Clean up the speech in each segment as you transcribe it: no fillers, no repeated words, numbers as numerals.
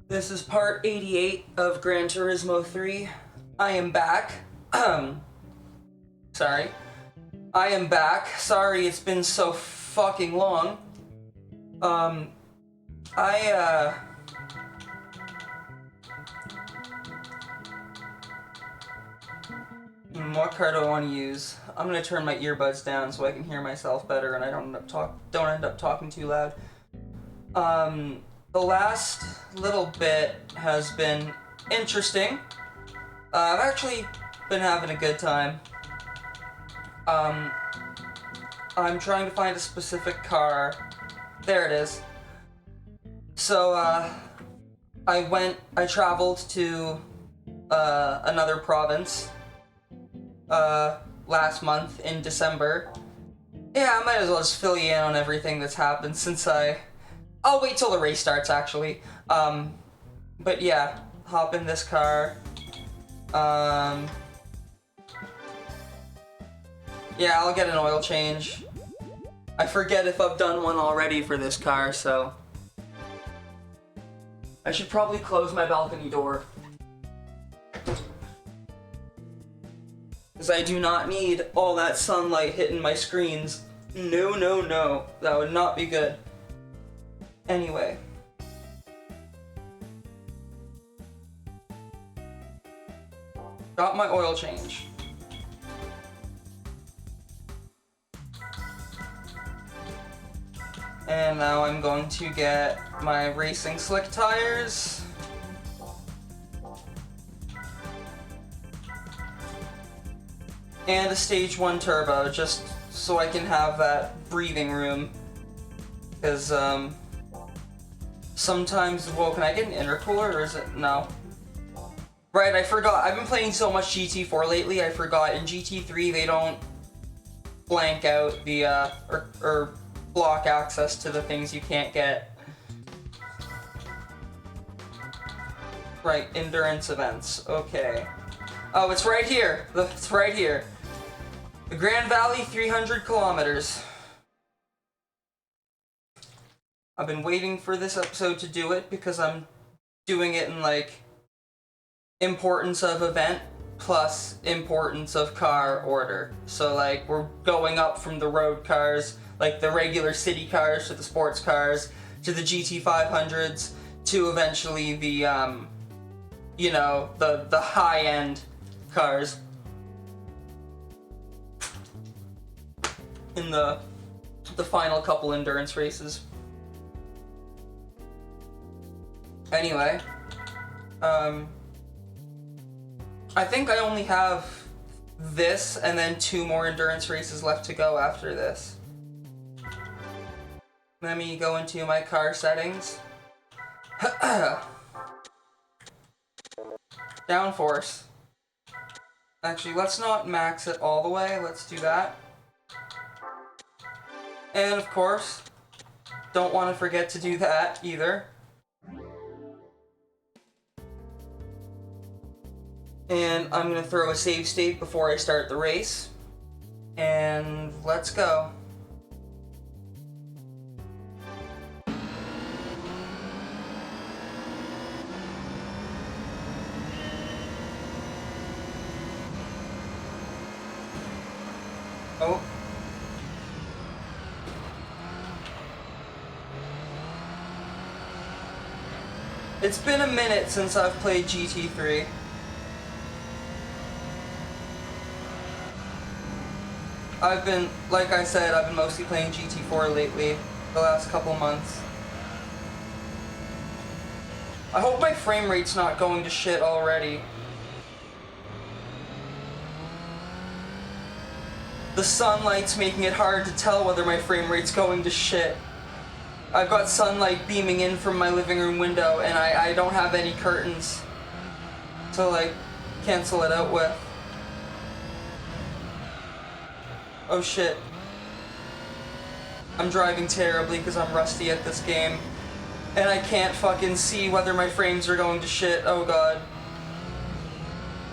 This is part 88 of Gran Turismo 3. I am back. Sorry. I am back. Sorry it's been so fucking long. I, what car do I want to use? I'm gonna turn my earbuds down so I can hear myself better and I don't end up talking too loud. The last little bit has been interesting. I've actually been having a good time. I'm trying to find a specific car. There it is. So, I traveled to, another province, last month in December. Yeah, I might as well just fill you in on everything that's happened since I'll wait till the race starts, actually. But yeah, hop in this car. Yeah, I'll get an oil change. I forget if I've done one already for this car, so I should probably close my balcony door. Because I do not need all that sunlight hitting my screens. No, no, no. That would not be good. Anyway. Got my oil change. And now I'm going to get my racing slick tires. And a stage 1 turbo, just so I can have that breathing room. Because, sometimes, whoa, can I get an intercooler or is it, no? Right, I forgot, I've been playing so much GT4 lately, I forgot in GT3 they don't blank out the, or block access to the things you can't get. Right, endurance events, okay. Oh, it's right here, it's right here. The Grand Valley 300 kilometers. I've been waiting for this episode to do it because I'm doing it in like importance of event plus importance of car order. So like we're going up from the road cars, like the regular city cars, to the sports cars, to the GT500s, to eventually the you know, the high-end cars in the final couple endurance races. Anyway, I think I only have this and then 2 more endurance races left to go after this. Let me go into my car settings. Downforce. Actually, let's not max it all the way, let's do that. And of course, don't want to forget to do that either. And I'm gonna throw a save state before I start the race. And let's go. Oh. It's been a minute since I've played GT3. I've been, like I said, I've been mostly playing GT4 lately, the last couple months. I hope my frame rate's not going to shit already. The sunlight's making it hard to tell whether my frame rate's going to shit. I've got sunlight beaming in from my living room window and I don't have any curtains to like cancel it out with. Oh shit. I'm driving terribly because I'm rusty at this game. And I can't fucking see whether my frames are going to shit. Oh god.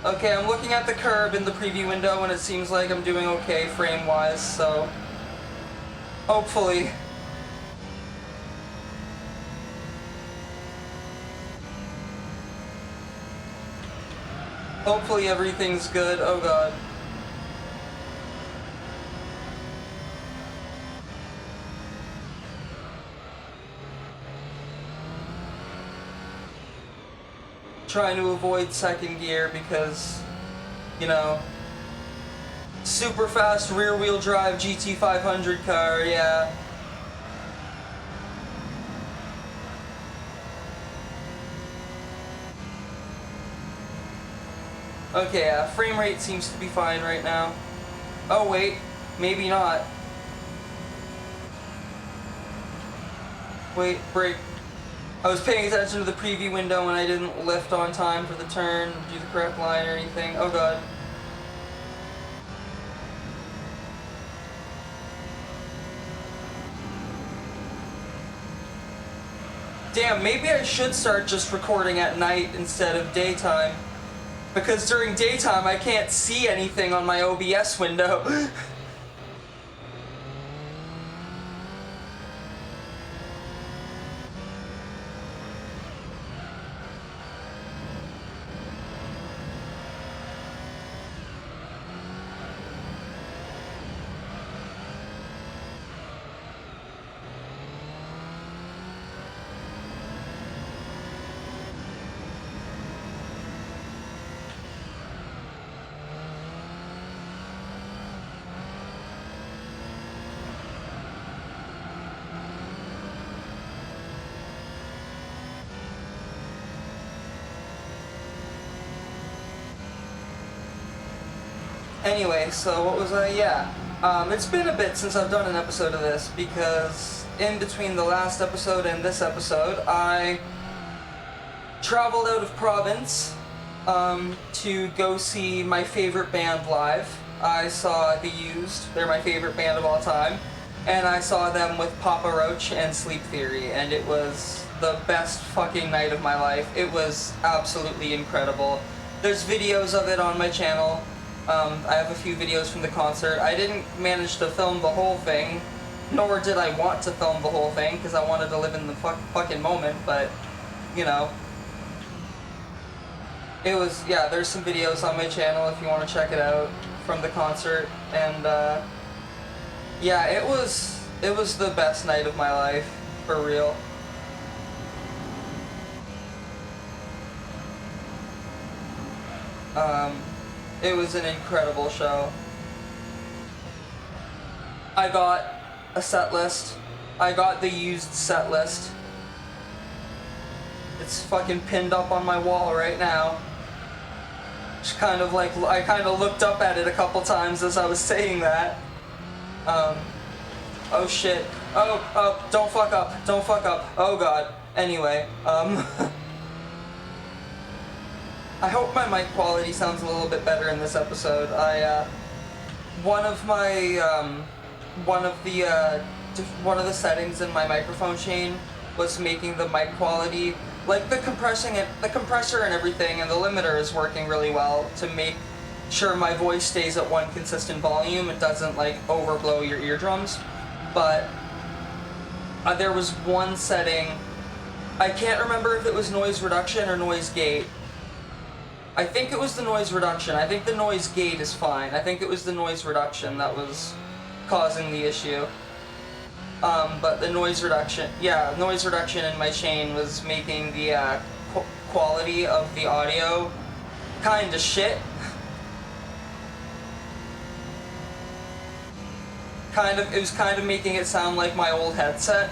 Okay, I'm looking at the curb in the preview window and it seems like I'm doing okay frame-wise, so hopefully Hopefully everything's good. Oh god. Trying to avoid second gear because, you know, super fast rear wheel drive GT500 car, yeah. Okay, frame rate seems to be fine right now. Oh wait, maybe not. Wait, brake. I was paying attention to the preview window and I didn't lift on time for the turn, do the correct line or anything. Oh god. Damn, maybe I should start just recording at night instead of daytime. Because during daytime I can't see anything on my OBS window. Anyway, so what was I? Yeah. It's been a bit since I've done an episode of this because in between the last episode and this episode, I traveled out of province to go see my favorite band live. I saw The Used, they're my favorite band of all time, and I saw them with Papa Roach and Sleep Theory, and it was the best fucking night of my life. It was absolutely incredible. There's videos of it on my channel. I have a few videos from the concert. I didn't manage to film the whole thing, nor did I want to film the whole thing, because I wanted to live in the fucking moment, but, you know. It was, yeah, there's some videos on my channel if you want to check it out from the concert, and, yeah, it was the best night of my life, for real. It was an incredible show. I got a set list. I got the Used set list. It's fucking pinned up on my wall right now. Just kind of like, I kind of looked up at it a couple times as I was saying that. Oh shit. Oh, don't fuck up. Don't fuck up. Oh god. Anyway, I hope my mic quality sounds a little bit better in this episode. One of the settings in my microphone chain was making the mic quality, like the compressor and everything, and the limiter is working really well to make sure my voice stays at one consistent volume. It doesn't like overblow your eardrums. But there was one setting, I can't remember if it was noise reduction or noise gate. I think it was the noise reduction. I think the noise gate is fine. I think it was the noise reduction that was causing the issue. But the noise reduction, yeah, noise reduction in my chain was making the quality of the audio kinda shit. It was kind of making it sound like my old headset.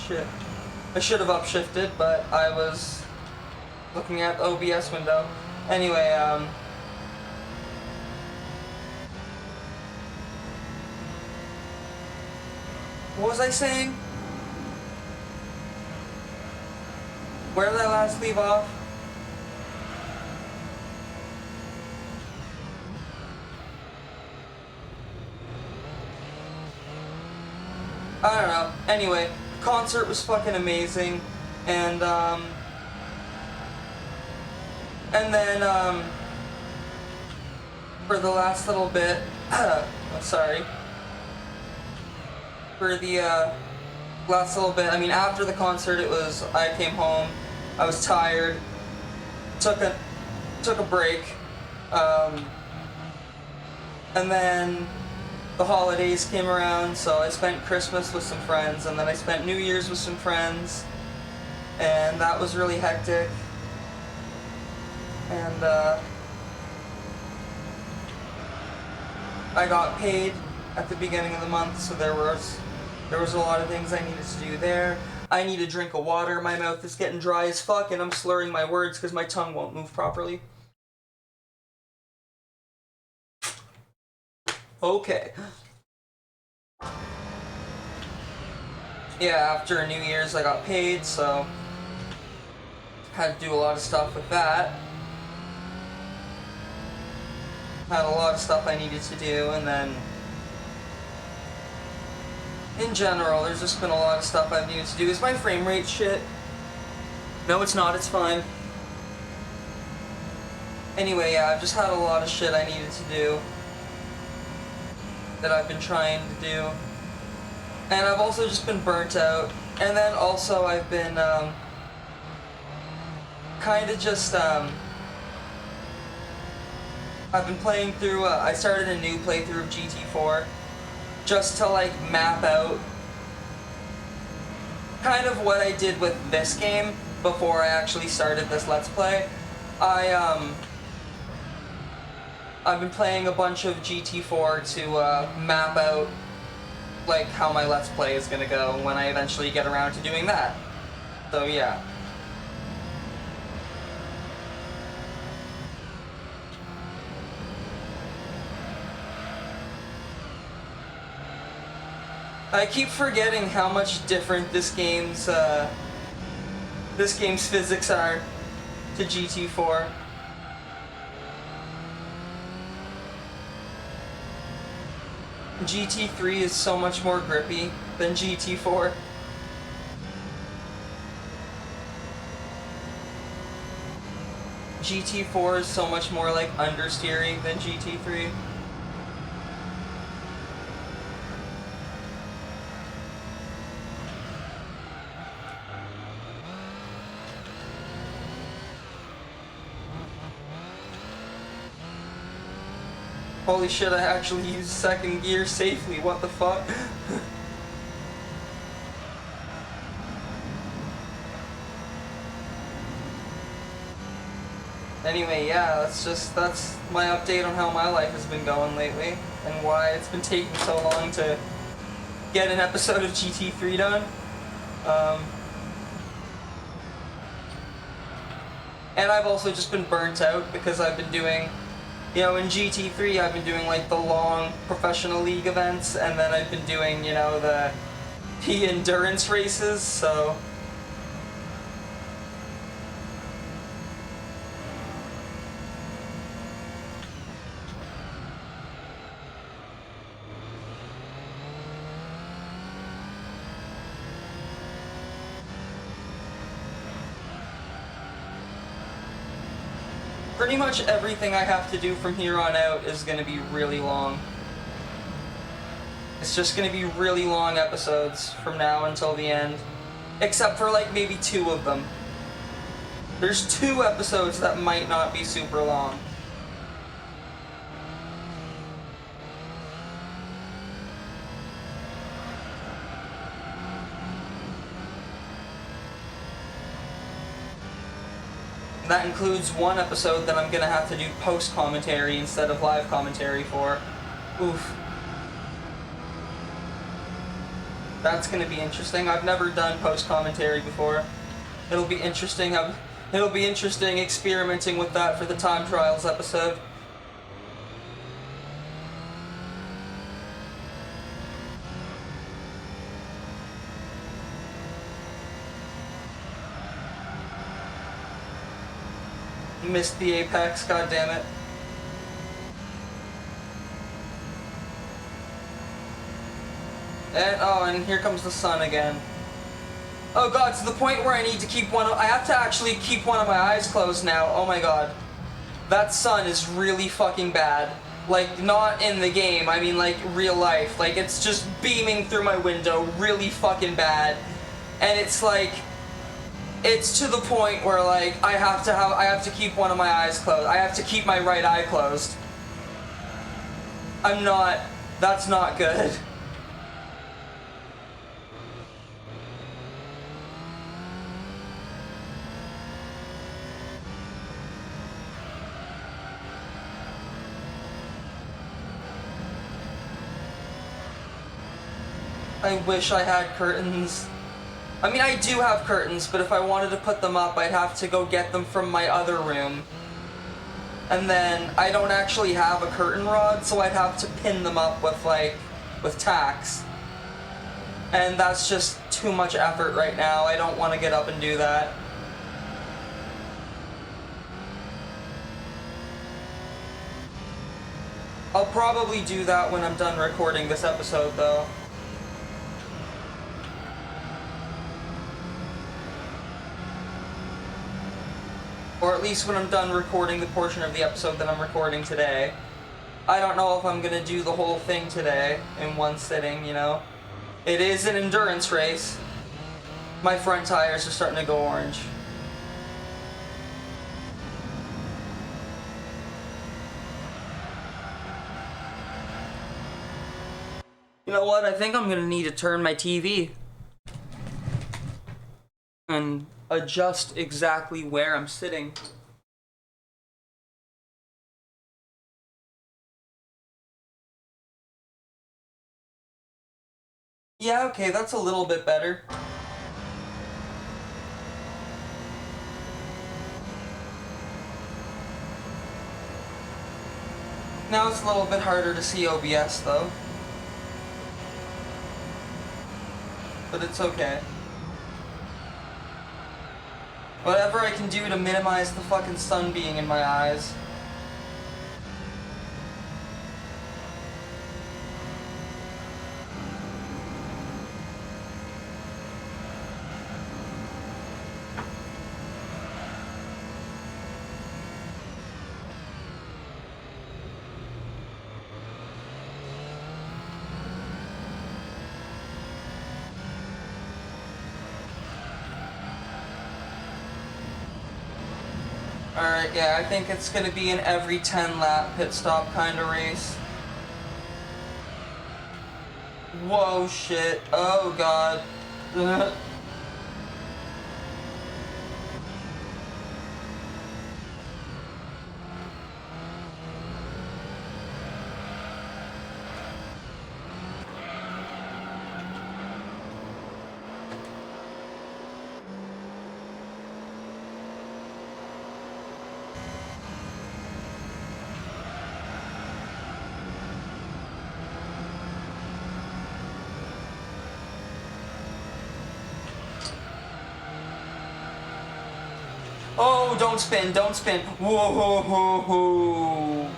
Shit. I should have upshifted, but I was looking at the OBS window. Anyway, what was I saying? Where did I last leave off? I don't know. Anyway, the concert was fucking amazing, and then for the last little bit, oh, sorry, for the last little bit. I mean, after the concert, I came home, I was tired, took a break, and then the holidays came around, so I spent Christmas with some friends, and then I spent New Year's with some friends, and that was really hectic. And I got paid at the beginning of the month, so there was a lot of things I needed to do there. I need a drink of water. My mouth is getting dry as fuck, and I'm slurring my words because my tongue won't move properly. Okay. Yeah, after New Year's I got paid, so had to do a lot of stuff with that. Had a lot of stuff I needed to do, and then in general, there's just been a lot of stuff I've needed to do. Is my frame rate shit? No, it's not, it's fine. Anyway, yeah, I've just had a lot of shit I needed to do that I've been trying to do. And I've also just been burnt out. And then also I've been, kinda just, I've been playing through, I started a new playthrough of GT4 just to, like, map out kind of what I did with this game before I actually started this Let's Play. I've been playing a bunch of GT4 to map out like how my Let's Play is gonna go when I eventually get around to doing that. So yeah. I keep forgetting how much different this game's physics are to GT4. GT3 is so much more grippy than GT4. GT4 is so much more like understeering than GT3. Holy shit, I actually used second gear safely, what the fuck? Anyway, yeah, that's my update on how my life has been going lately, and why it's been taking so long to get an episode of GT3 done. And I've also just been burnt out because I've been doing, you know, in GT3 I've been doing like the long professional league events, and then I've been doing, you know, the endurance races, so pretty much everything I have to do from here on out is going to be really long. It's just going to be really long episodes from now until the end. Except for like maybe 2 of them. There's 2 episodes that might not be super long. That includes 1 episode that I'm gonna have to do post-commentary instead of live commentary for. Oof. That's gonna be interesting. I've never done post-commentary before. It'll be interesting. It'll be interesting experimenting with that for the time trials episode. Missed the apex, goddammit. And oh, and here comes the sun again. Oh god, to the point where I need to keep I have to actually keep one of my eyes closed now. Oh my god. That sun is really fucking bad. Like, not in the game, I mean, like, real life. Like, it's just beaming through my window really fucking bad. And it's like, it's to the point where, like, I have to keep one of my eyes closed. I have to keep my right eye closed. That's not good. I wish I had curtains. I mean, I do have curtains, but if I wanted to put them up, I'd have to go get them from my other room. And then I don't actually have a curtain rod, so I'd have to pin them up with, like, with tacks. And that's just too much effort right now. I don't want to get up and do that. I'll probably do that when I'm done recording this episode, though. Or at least when I'm done recording the portion of the episode that I'm recording today. I don't know if I'm gonna do the whole thing today in one sitting, you know? It is an endurance race. My front tires are starting to go orange. You know what? I think I'm gonna need to turn my TV and adjust exactly where I'm sitting. Yeah, okay, that's a little bit better. Now it's a little bit harder to see OBS, though. But it's okay. Whatever I can do to minimize the fucking sun being in my eyes. Alright, yeah, I think it's gonna be an every 10 lap pit stop kind of race. Whoa, shit. Oh, God. Oh, don't spin, don't spin. Whoa, ho, ho, ho.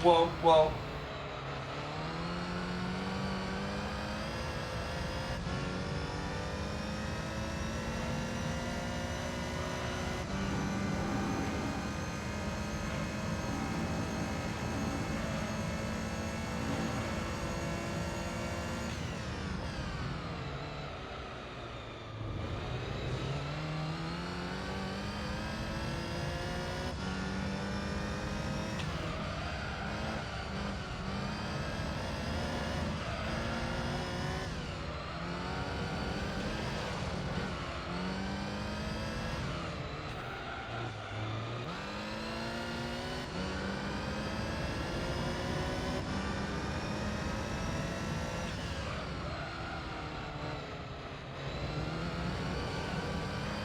Whoa, whoa.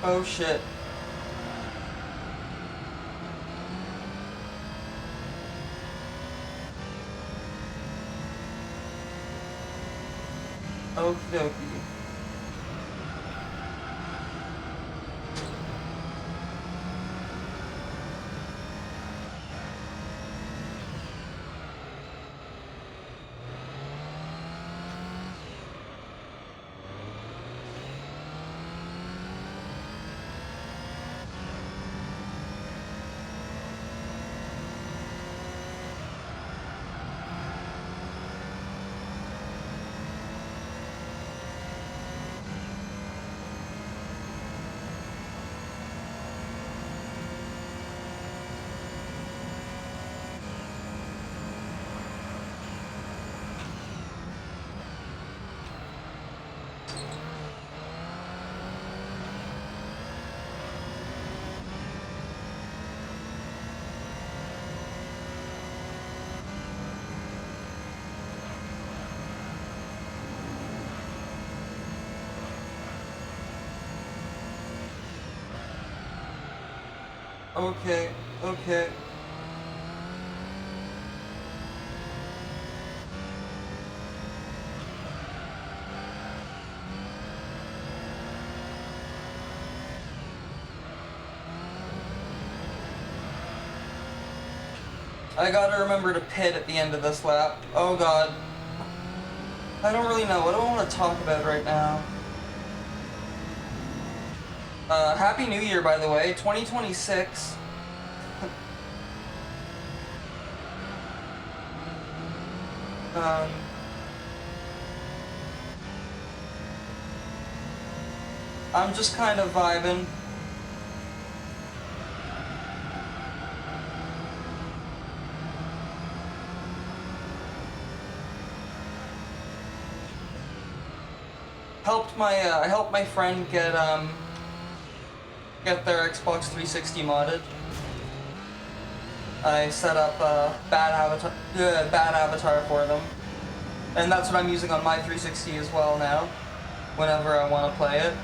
Oh, shit. Okie dokie. Okay, okay. I gotta remember to pit at the end of this lap. Oh god. I don't really know. What do I want to talk about right now? Happy New Year, by the way. 2026. I'm just kind of vibing. I helped my friend get their Xbox 360 modded. I set up a bad avatar for them, and that's what I'm using on my 360 as well now. Whenever I want to play it.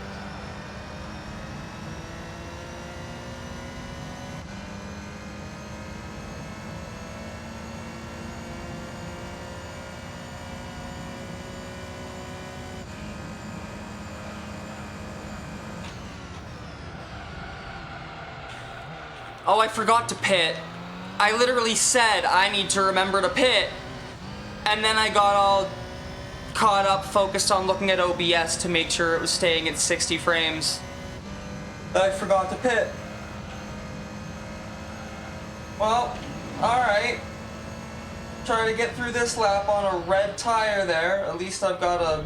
Oh, I forgot to pit. I literally said I need to remember to pit, and then I got all caught up, focused on looking at OBS to make sure it was staying at 60 frames. I forgot to pit. Well, alright. Try to get through this lap on a red tire there. At least I've got a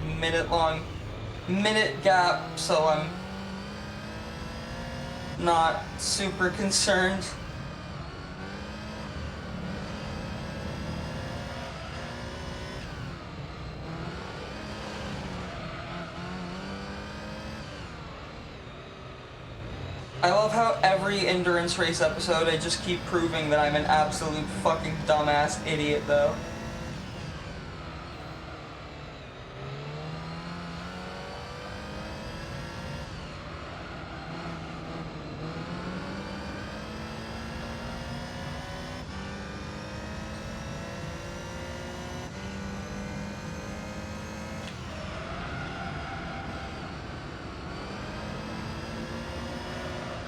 minute gap, so I'm not super concerned. I love how every endurance race episode I just keep proving that I'm an absolute fucking dumbass idiot though.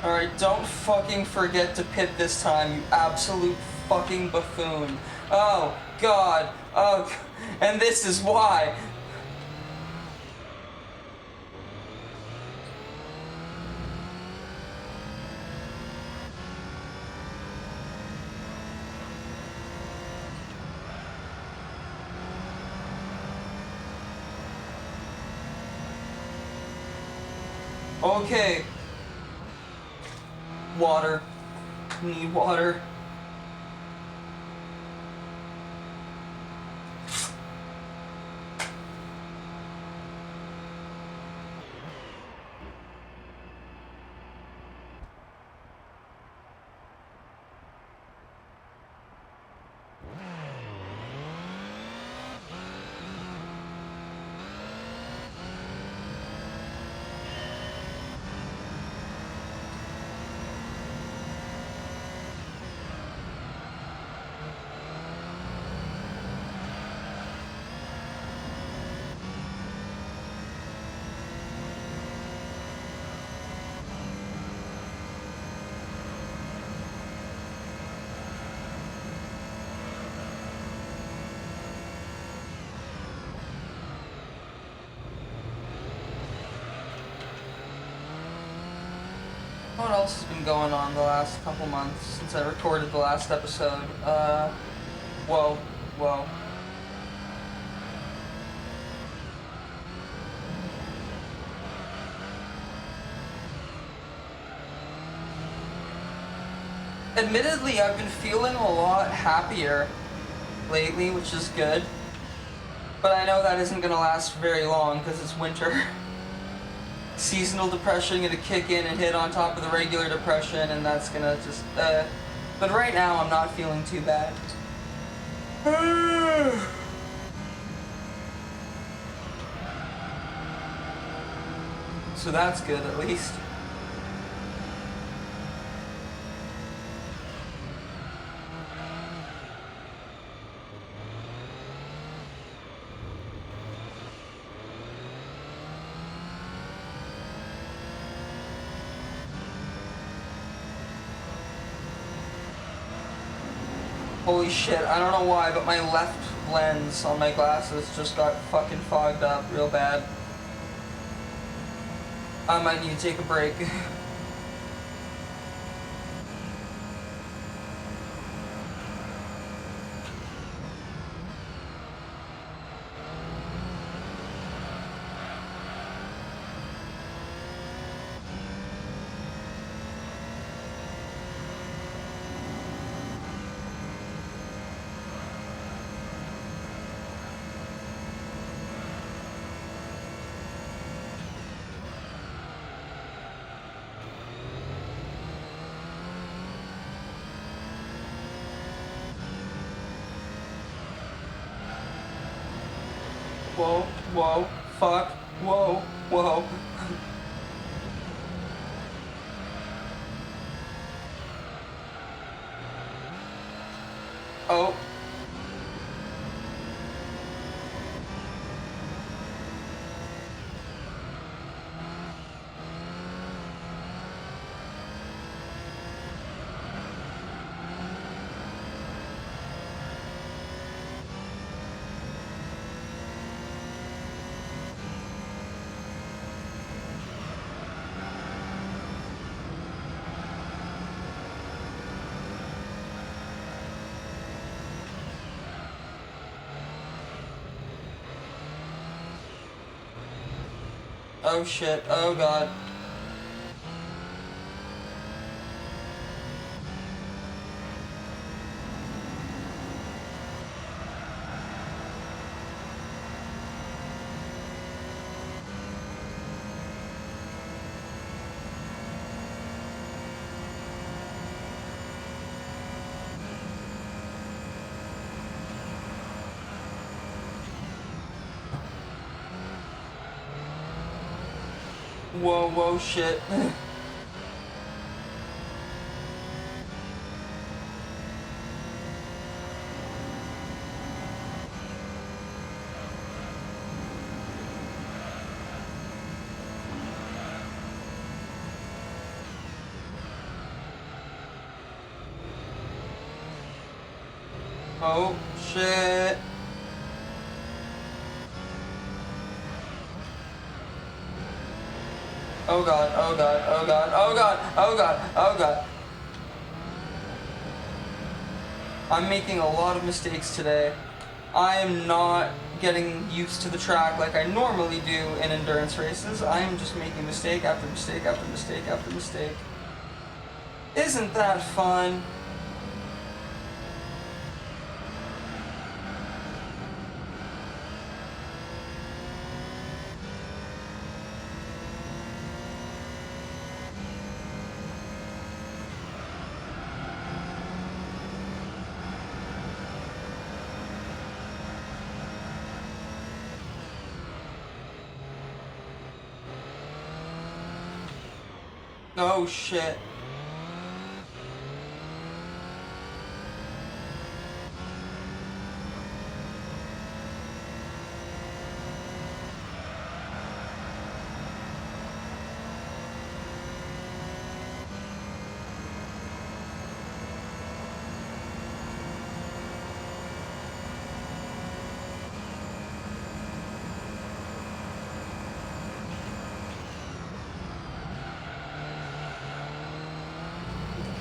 Alright, don't fucking forget to pit this time, you absolute fucking buffoon. Oh, God. Oh, and this is why. Okay. Water. Need water. What else has been going on the last couple months since I recorded the last episode? Whoa, whoa. Admittedly, I've been feeling a lot happier lately, which is good. But I know that isn't gonna last very long because it's winter. Seasonal depression gonna kick in and hit on top of the regular depression, and that's gonna just, But right now, I'm not feeling too bad. So that's good, at least. Holy shit, I don't know why, but my left lens on my glasses just got fucking fogged up real bad. I might need to take a break. Whoa, whoa, fuck, whoa, whoa. Oh. Oh shit, oh god. Whoa, whoa, shit. Oh, shit. Oh god, oh god, oh god, oh god, oh god, oh god. I'm making a lot of mistakes today. I am not getting used to the track like I normally do in endurance races. I am just making mistake after mistake after mistake after mistake. Isn't that fun? Oh shit.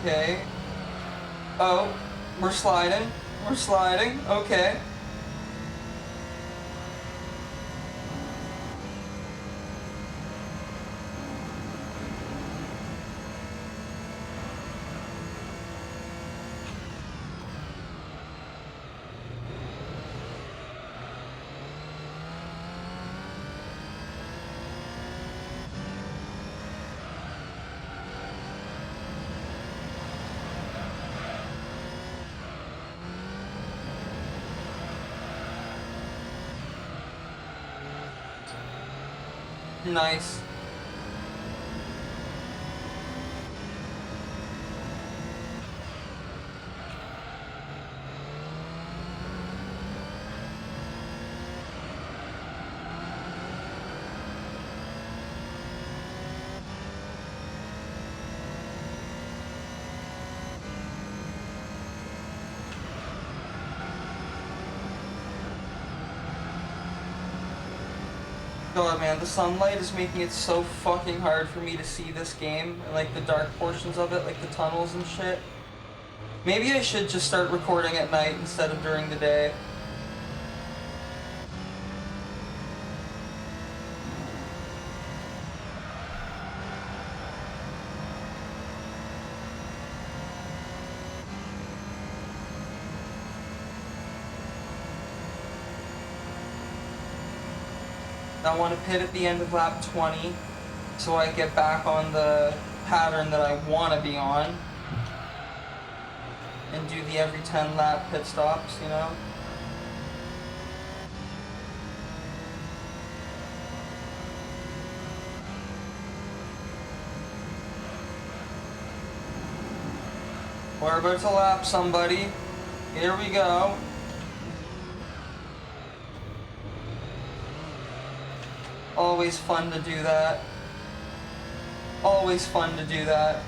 Okay. Oh, we're sliding. We're sliding. Okay. Nice. God, man, the sunlight is making it so fucking hard for me to see this game, and, like, the dark portions of it, like the tunnels and shit. Maybe I should just start recording at night instead of during the day. I want to pit at the end of lap 20 so I get back on the pattern that I want to be on and do the every 10 lap pit stops, you know? We're about to lap somebody. Here we go. Always fun to do that. Always fun to do that.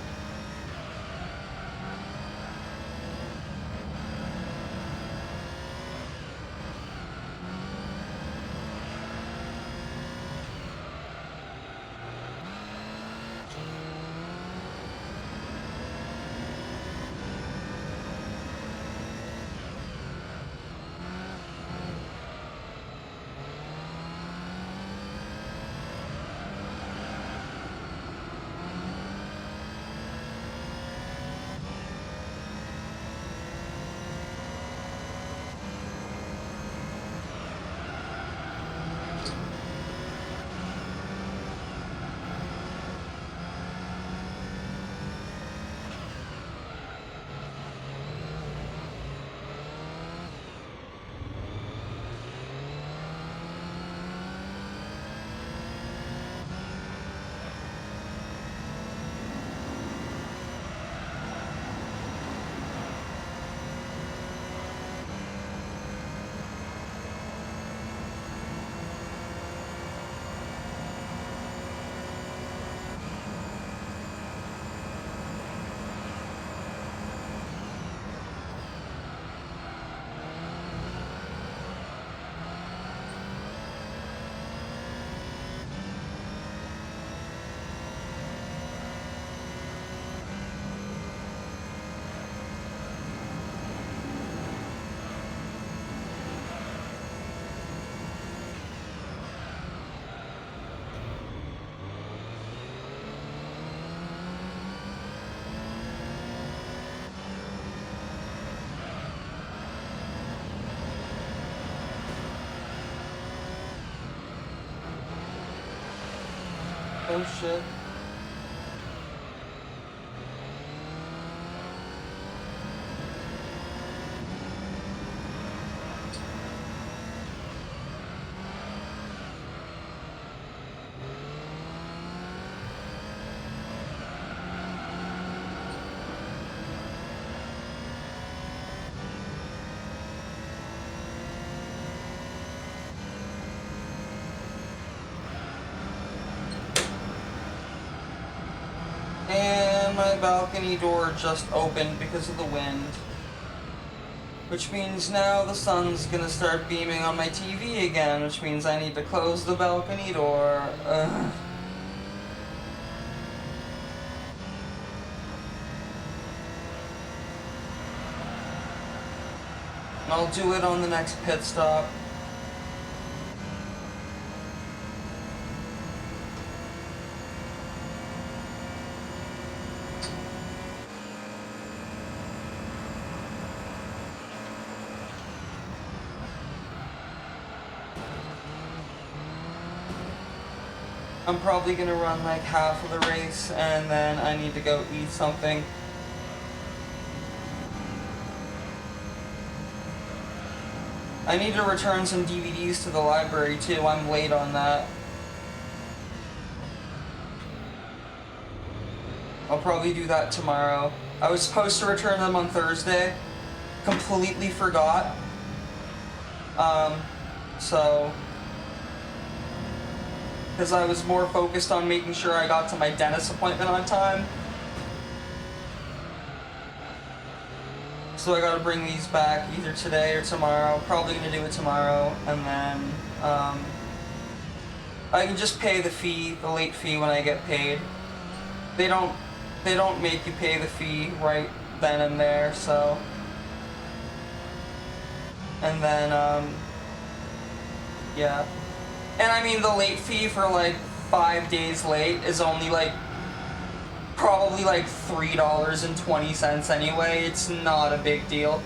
Oh shit. And my balcony door just opened because of the wind. Which means now the sun's gonna start beaming on my TV again, which means I need to close the balcony door. I'll do it on the next pit stop. I'm probably gonna run like half of the race and then I need to go eat something. I need to return some DVDs to the library too. I'm late on that. I'll probably do that tomorrow. I was supposed to return them on Thursday. Completely forgot. So... because I was more focused on making sure I got to my dentist appointment on time. So I gotta bring these back either today or tomorrow. Probably gonna do it tomorrow, and then I can just pay the fee, the late fee, when I get paid. They don't make you pay the fee right then and there, so. And then yeah. And I mean, the late fee for like 5 days late is only like probably like $3.20 anyway. It's not a big deal.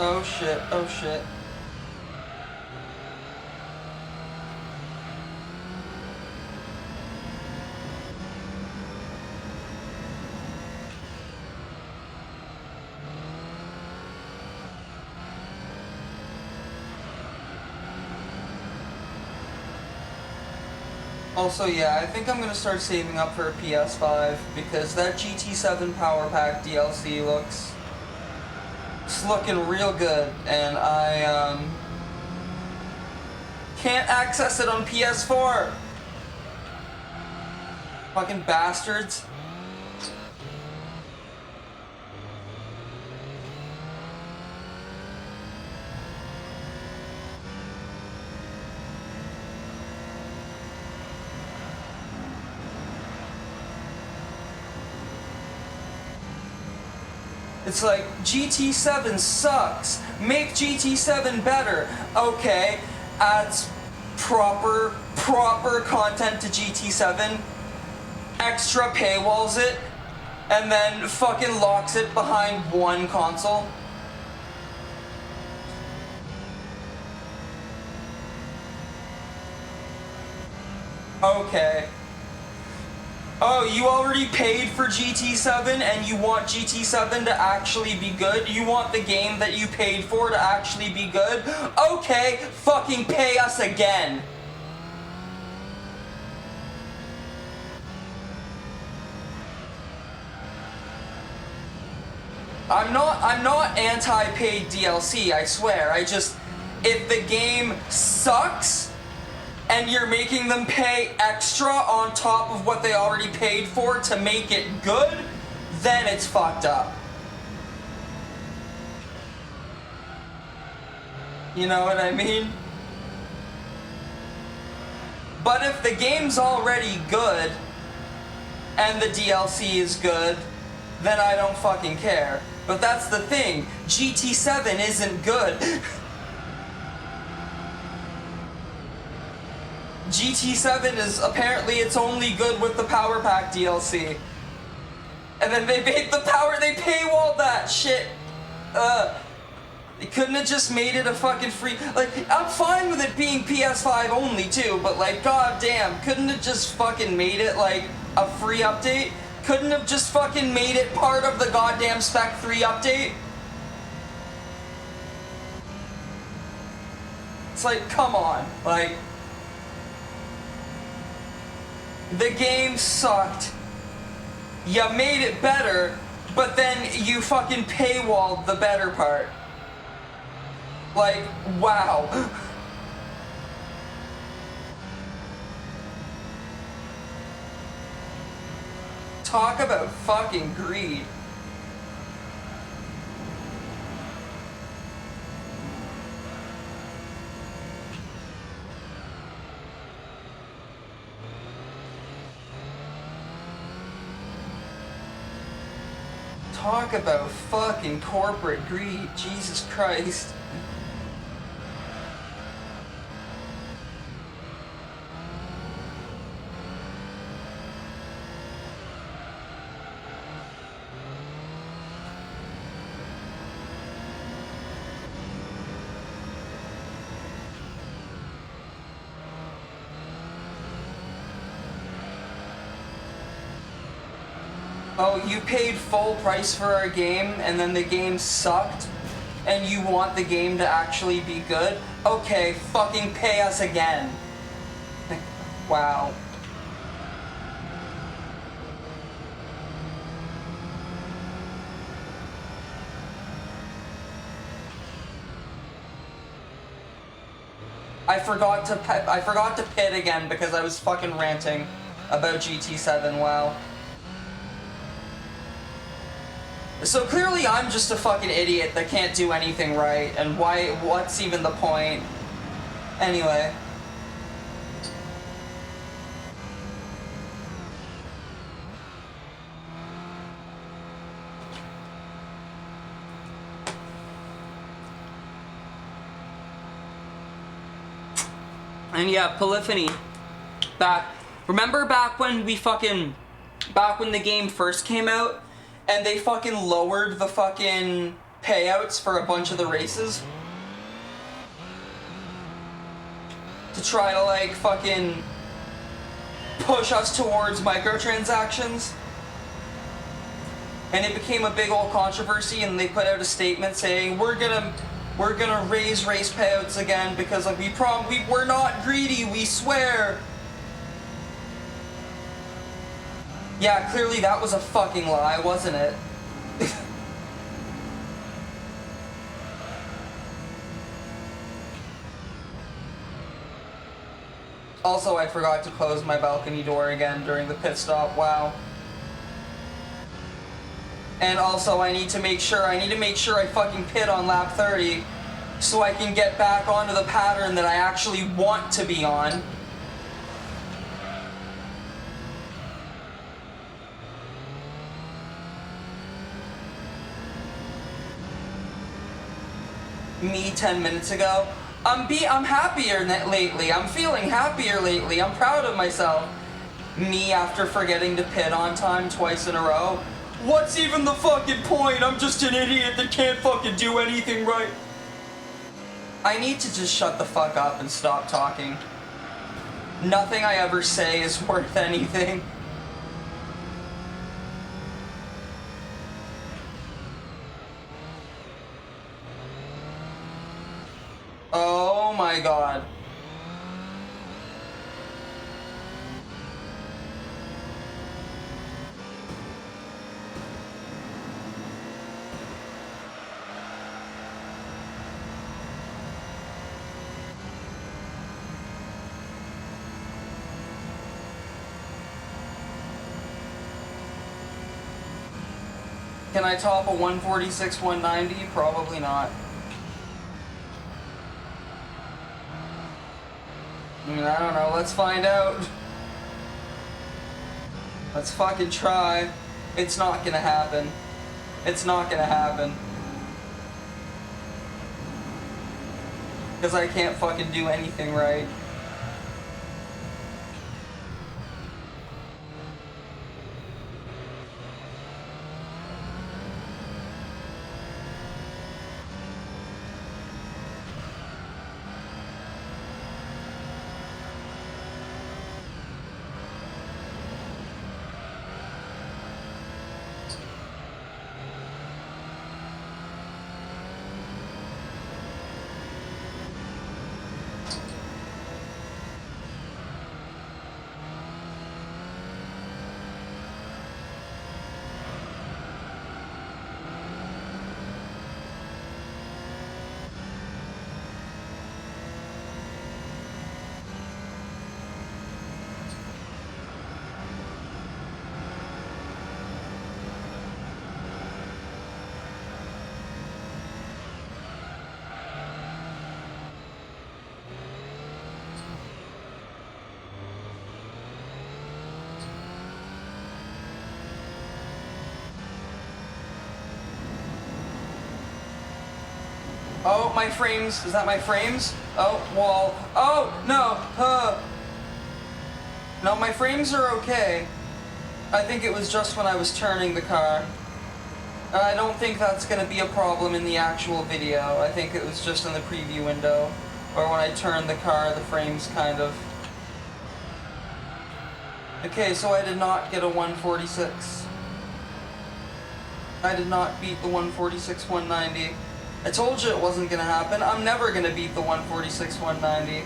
Oh shit, oh shit. Also, yeah, I think I'm gonna start saving up for a PS5 because that GT7 Power Pack DLC looks... it's looking real good, and I can't access it on PS4. Fucking bastards. It's like, GT7 sucks. Make GT7 better. Okay, adds proper content to GT7, extra paywalls it, and then fucking locks it behind one console. Okay. Oh, you already paid for GT7 and you want GT7 to actually be good? You want the game that you paid for to actually be good? Okay, fucking pay us again. I'm not anti-paid DLC, I swear. I just, if the game sucks, and you're making them pay extra on top of what they already paid for to make it good, then it's fucked up. You know what I mean? But if the game's already good, and the DLC is good, then I don't fucking care. But that's the thing, GT7 isn't good. GT7 is apparently it's only good with the Power Pack DLC. And then they made the they paywalled that shit. They couldn't have just made it a fucking free, like, I'm fine with it being PS5 only too, but like, goddamn, couldn't have just fucking made it like a free update? Couldn't have just fucking made it part of the goddamn Spec 3 update? It's like, come on, like, the game sucked. You made it better, but then you fucking paywalled the better part. Like, wow. Talk about fucking greed. Talk about fucking corporate greed. Jesus Christ. Oh, you paid full price for our game and then the game sucked and you want the game to actually be good? Okay, fucking pay us again. Wow. I forgot to pit again because I was fucking ranting about GT7, wow. So clearly I'm just a fucking idiot that can't do anything right, and what's even the point? Anyway. And yeah, Polyphony. Remember back when the game first came out? And they fucking lowered the fucking payouts for a bunch of the races? To try to, like, fucking push us towards microtransactions? And it became a big old controversy, and they put out a statement saying, we're gonna raise race payouts again because, like, we're not greedy, we swear! Yeah, clearly that was a fucking lie, wasn't it? Also, I forgot to close my balcony door again during the pit stop, wow. And also, I need to make sure I fucking pit on lap 30 so I can get back onto the pattern that I actually want to be on. Me 10 minutes ago. I'm happier lately. I'm feeling happier lately. I'm proud of myself. Me after forgetting to pit on time twice in a row. What's even the fucking point? I'm just an idiot that can't fucking do anything right. I need to just shut the fuck up and stop talking. Nothing I ever say is worth anything. Oh my god. Can I top a 146, 190? Probably not. I mean, I don't know. Let's find out. Let's fucking try. It's not gonna happen. It's not gonna happen. Because I can't fucking do anything right. Oh, my frames. Is that my frames? Oh, wall. Oh, no. No, my frames are okay. I think it was just when I was turning the car. I don't think that's going to be a problem in the actual video. I think it was just in the preview window. Or when I turned the car, the frames kind of... Okay, so I did not get a 146. I did not beat the 146 190. I told you it wasn't going to happen. I'm never going to beat the 146 190.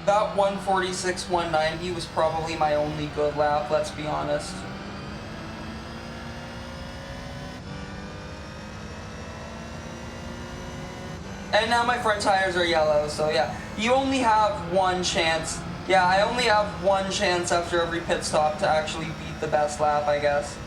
That 146 190 was probably my only good lap, let's be honest. And now my front tires are yellow, so yeah. You only have one chance. Yeah, I only have one chance after every pit stop to actually beat the best lap, I guess.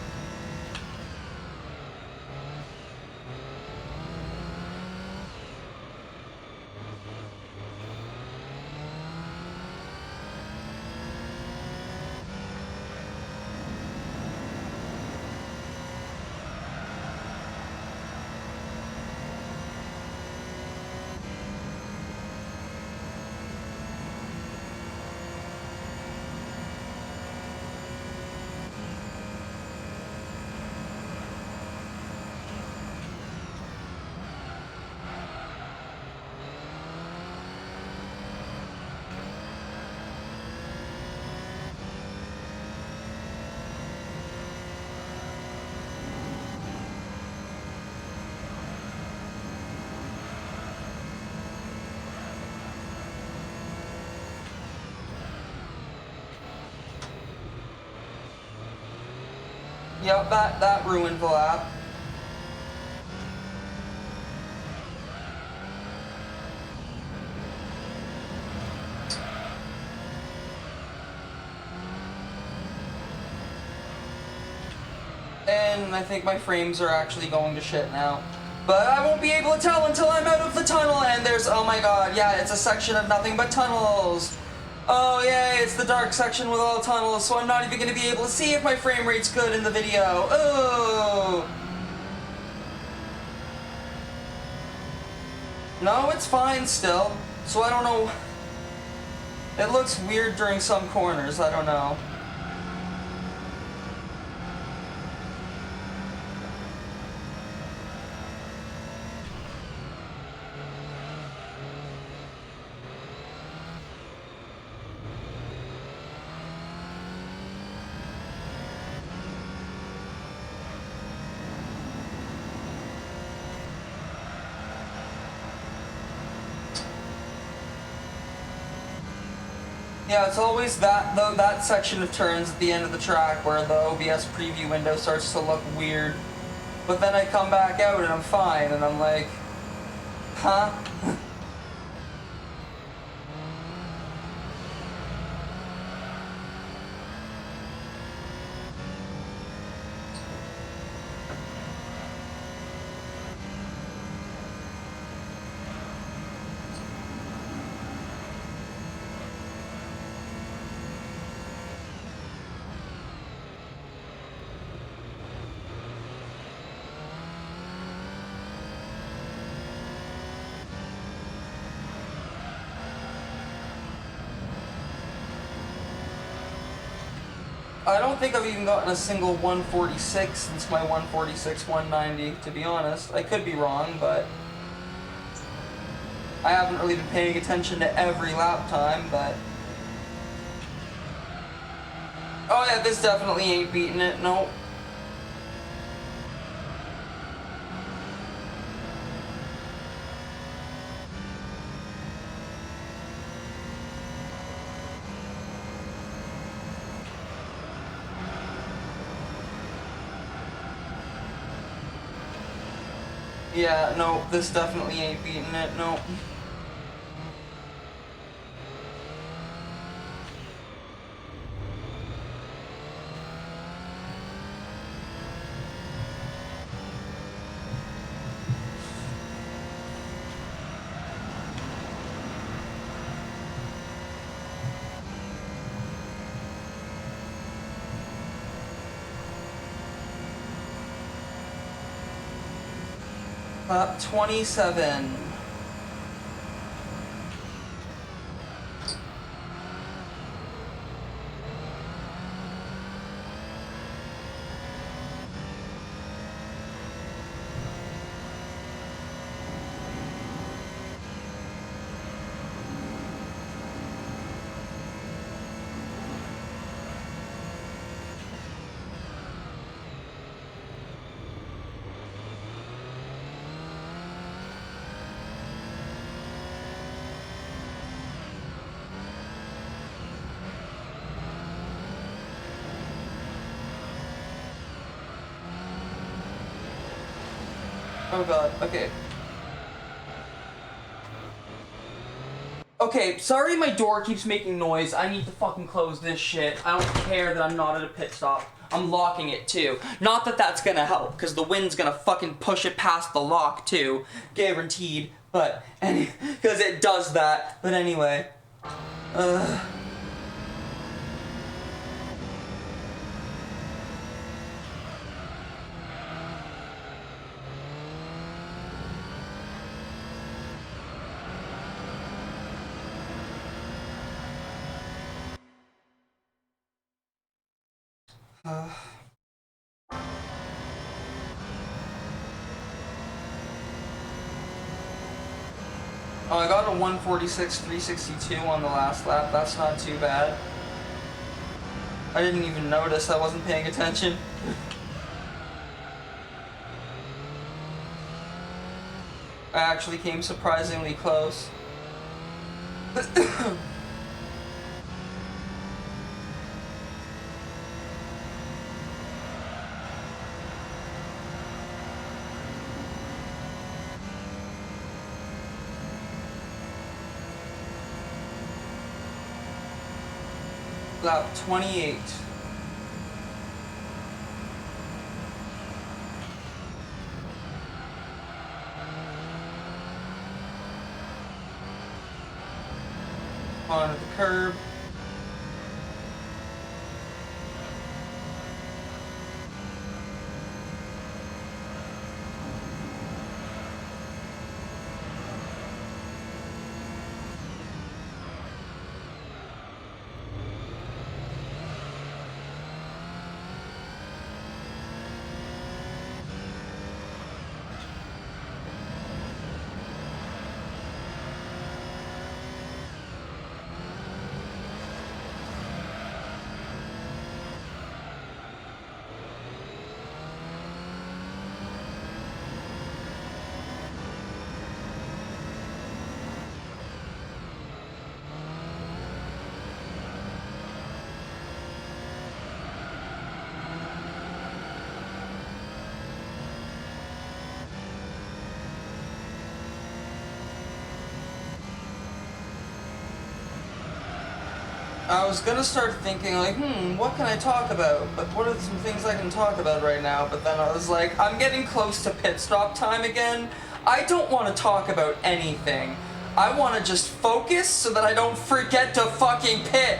Yep, that ruined the lap. And I think my frames are actually going to shit now. But I won't be able to tell until I'm out of the tunnel, and there's, oh my god, yeah, it's a section of nothing but tunnels. Oh yay, it's the dark section with all tunnels, so I'm not even going to be able to see if my frame rate's good in the video. Oh! No, it's fine still. So I don't know. It looks weird during some corners, I don't know. Yeah, it's always that section of turns at the end of the track where the OBS preview window starts to look weird. But then I come back out and I'm fine, and I'm like, huh? I don't think I've even gotten a single 146 since my 146 190, to be honest. I could be wrong, but I haven't really been paying attention to every lap time, but... Oh yeah, this definitely ain't beating it, nope. Yeah, no, this definitely ain't beating it, no. Lap 27. Oh god, okay. Okay, sorry my door keeps making noise. I need to fucking close this shit. I don't care that I'm not at a pit stop. I'm locking it too. Not that that's gonna help, because the wind's gonna fucking push it past the lock too. Guaranteed. But, because it does that. But anyway. Oh, I got a 146.362 on the last lap. That's not too bad. I didn't even notice. I wasn't paying attention. I actually came surprisingly close. Lap 28. On the curb. I was gonna start thinking like, what can I talk about? But what are some things I can talk about right now? But then I was like, I'm getting close to pit stop time again. I don't want to talk about anything. I want to just focus so that I don't forget to fucking pit.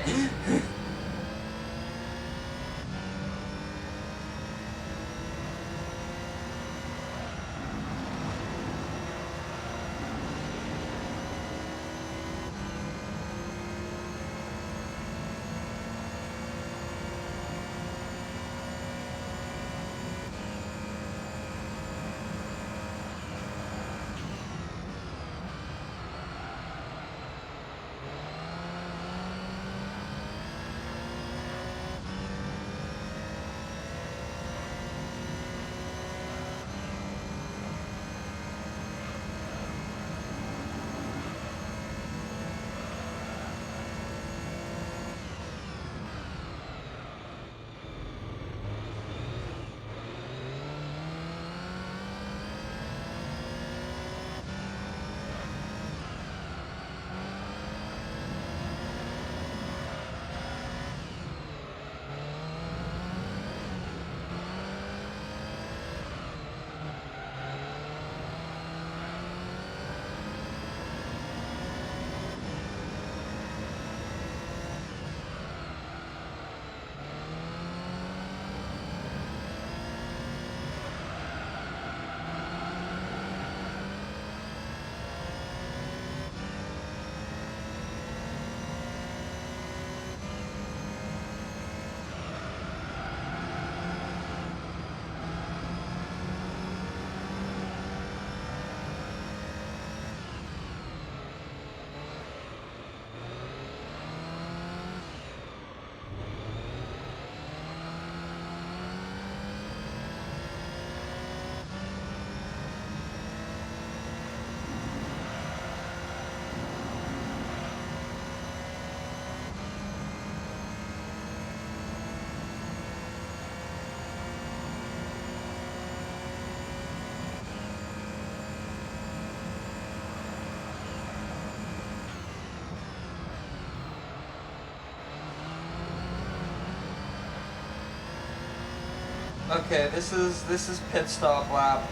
Okay, this is pit stop lap.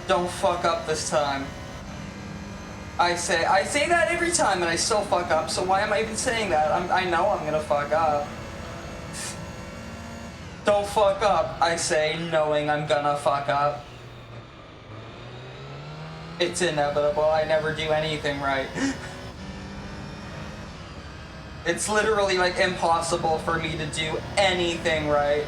Don't fuck up this time. I say that every time and I still fuck up, so why am I even saying that? I know I'm gonna fuck up. Don't fuck up, I say, knowing I'm gonna fuck up. It's inevitable, I never do anything right. It's literally like impossible for me to do anything right.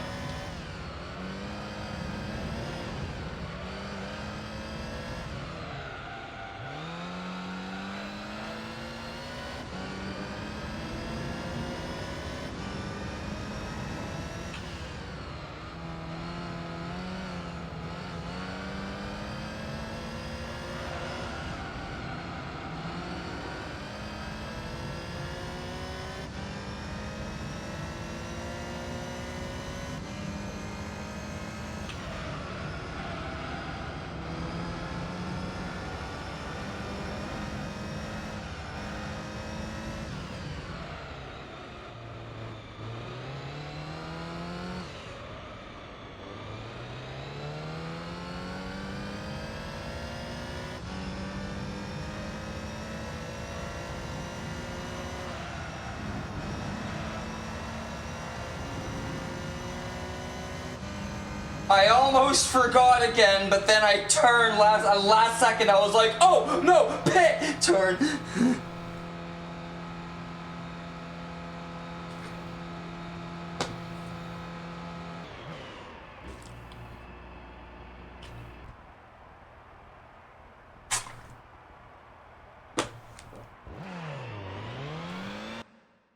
I almost forgot again, but then I turned last second. I was like, oh no, pit turn.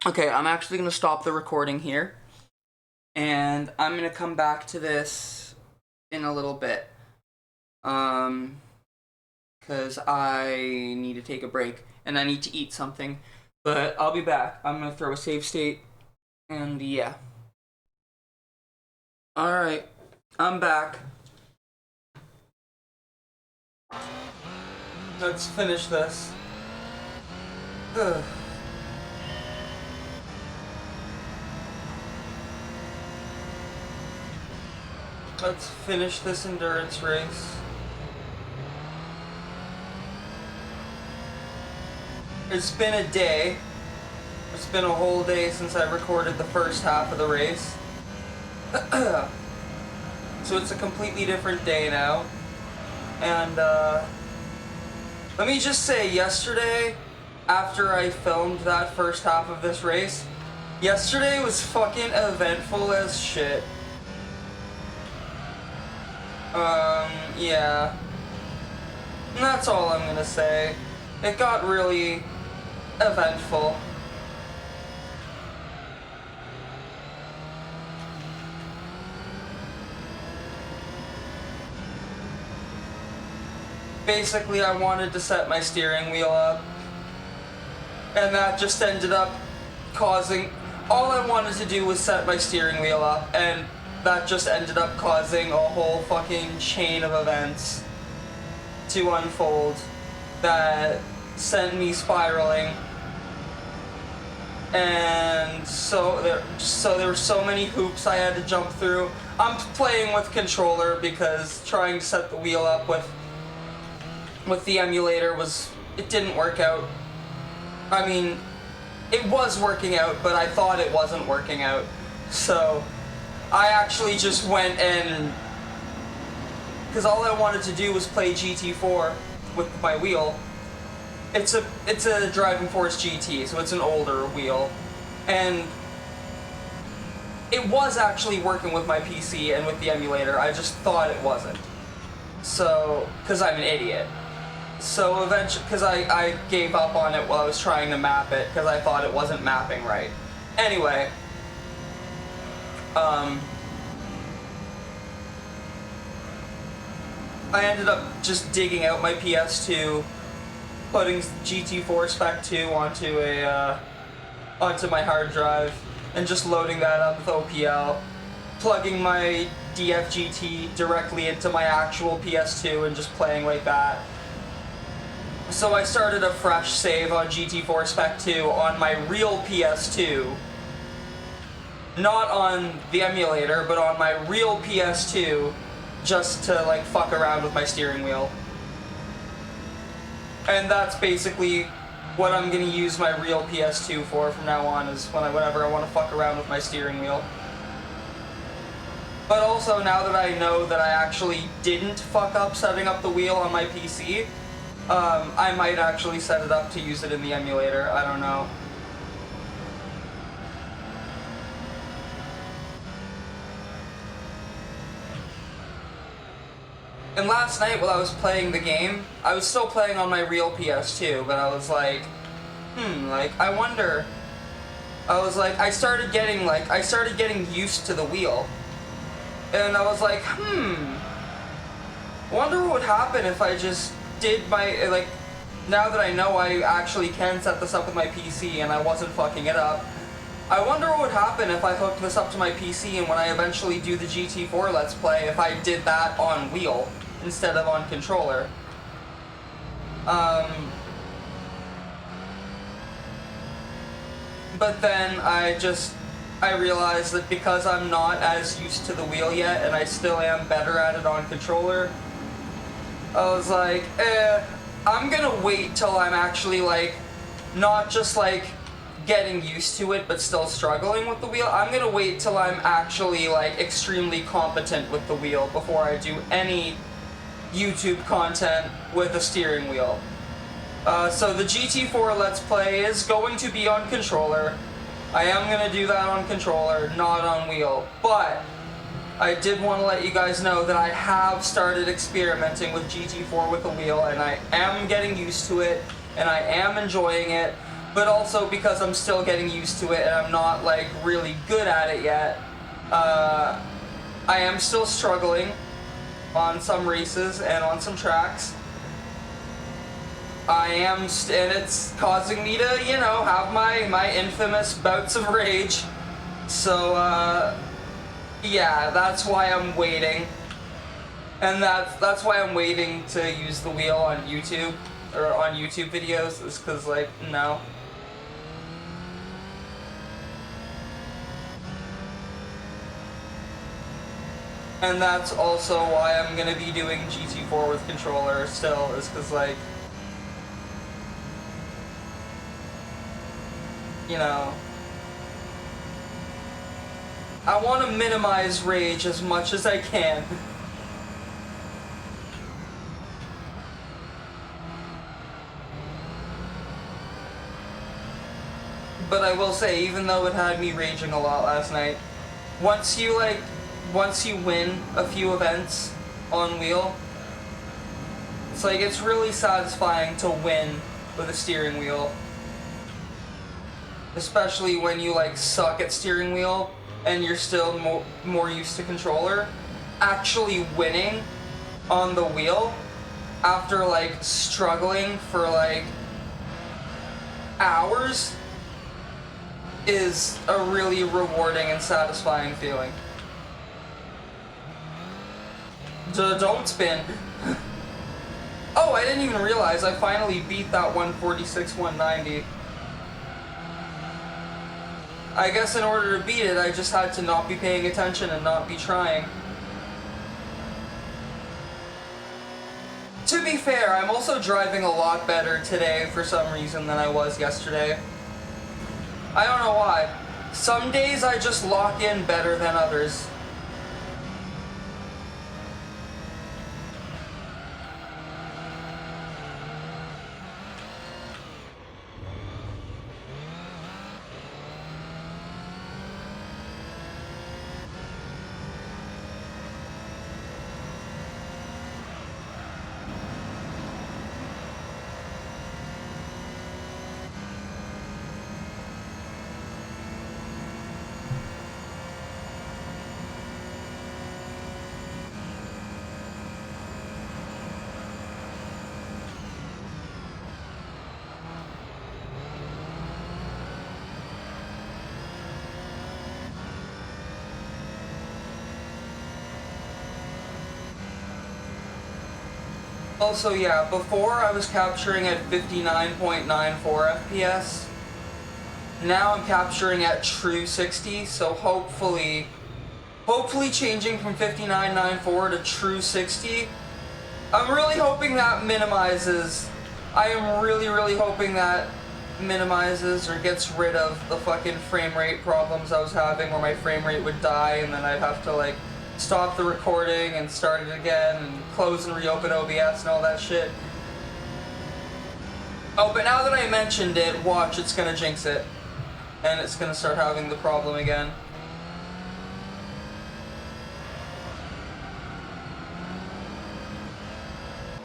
Okay, I'm actually gonna stop the recording here, and I'm gonna come back to this in a little bit. Because I need to take a break and I need to eat something. But I'll be back. I'm gonna throw a save state, and yeah. Alright, I'm back. Let's finish this. Ugh. Let's finish this endurance race. It's been a day. It's been a whole day since I recorded the first half of the race. So it's a completely different day now. And let me just say, yesterday, after I filmed that first half of this race, yesterday was fucking eventful as shit. Yeah. And that's all I'm gonna say. It got really eventful. Basically, I wanted to set my steering wheel up, and that just ended up causing... All I wanted to do was set my steering wheel up, and that just ended up causing a whole fucking chain of events to unfold that sent me spiraling. And so there were so many hoops I had to jump through. I'm playing with controller because trying to set the wheel up with the emulator it didn't work out. I mean, it was working out, but I thought it wasn't working out. So I actually just went and, because all I wanted to do was play GT4 with my wheel. It's a Driving Force GT, so it's an older wheel, and it was actually working with my PC and with the emulator. I just thought it wasn't. So, because I'm an idiot. So eventually, because I gave up on it while I was trying to map it, because I thought it wasn't mapping right. Anyway, I ended up just digging out my PS2, putting GT4 Spec 2 onto my hard drive, and just loading that up with OPL, plugging my DFGT directly into my actual PS2 and just playing like that. So I started a fresh save on GT4 Spec 2 on my real PS2, not on the emulator, but on my real PS2, just to like fuck around with my steering wheel. And that's basically what I'm gonna use my real PS2 for from now on, is whenever I want to fuck around with my steering wheel. But also, now that I know that I actually didn't fuck up setting up the wheel on my PC, I might actually set it up to use it in the emulator. I don't know. And last night while I was playing the game, I was still playing on my real PS2, but I was like, like, I wonder... I was like, I started getting used to the wheel. And I was like, wonder what would happen if I just did my, like, now that I know I actually can set this up with my PC and I wasn't fucking it up, I wonder what would happen if I hooked this up to my PC and when I eventually do the GT4 Let's Play, if I did that on wheel instead of on controller. But then I realized that because I'm not as used to the wheel yet, and I still am better at it on controller, I was like, I'm gonna wait till I'm actually, like, not just, like, getting used to it, but still struggling with the wheel. I'm gonna wait till I'm actually, like, extremely competent with the wheel before I do any YouTube content with a steering wheel. So the GT4 Let's Play is going to be on controller. I am going to do that on controller, not on wheel. But I did want to let you guys know that I have started experimenting with GT4 with a wheel, and I am getting used to it, and I am enjoying it. But also because I'm still getting used to it and I'm not, like, really good at it yet, I am still struggling on some races and on some tracks. And it's causing me to, you know, have my infamous bouts of rage. So, yeah, that's why I'm waiting. And that's why I'm waiting to use the wheel on YouTube, or on YouTube videos, is because, like, no. And that's also why I'm gonna be doing GT4 with controller still, is because, like, you know, I want to minimize rage as much as I can. But I will say, even though it had me raging a lot last night, once you win a few events on wheel, it's like, it's really satisfying to win with a steering wheel. Especially when you, like, suck at steering wheel and you're still more used to controller. Actually winning on the wheel after, like, struggling for, like, hours is a really rewarding and satisfying feeling. Don't spin. Oh, I didn't even realize I finally beat that 146 190. I guess in order to beat it, I just had to not be paying attention and not be trying. To be fair, I'm also driving a lot better today for some reason than I was yesterday. I don't know why. Some days I just lock in better than others. Also, yeah, before I was capturing at 59.94 FPS, Now I'm capturing at true 60, so hopefully changing from 59.94 to true 60. I'm really hoping that minimizes. I am really hoping that minimizes or gets rid of the fucking frame rate problems I was having where my frame rate would die and then I'd have to like stop the recording and start it again and close and reopen OBS and all that shit. Oh, but now that I mentioned it, watch, it's gonna jinx it. And it's gonna start having the problem again.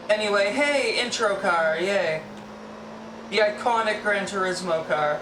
Anyway, hey, intro car, yay. The iconic Gran Turismo car.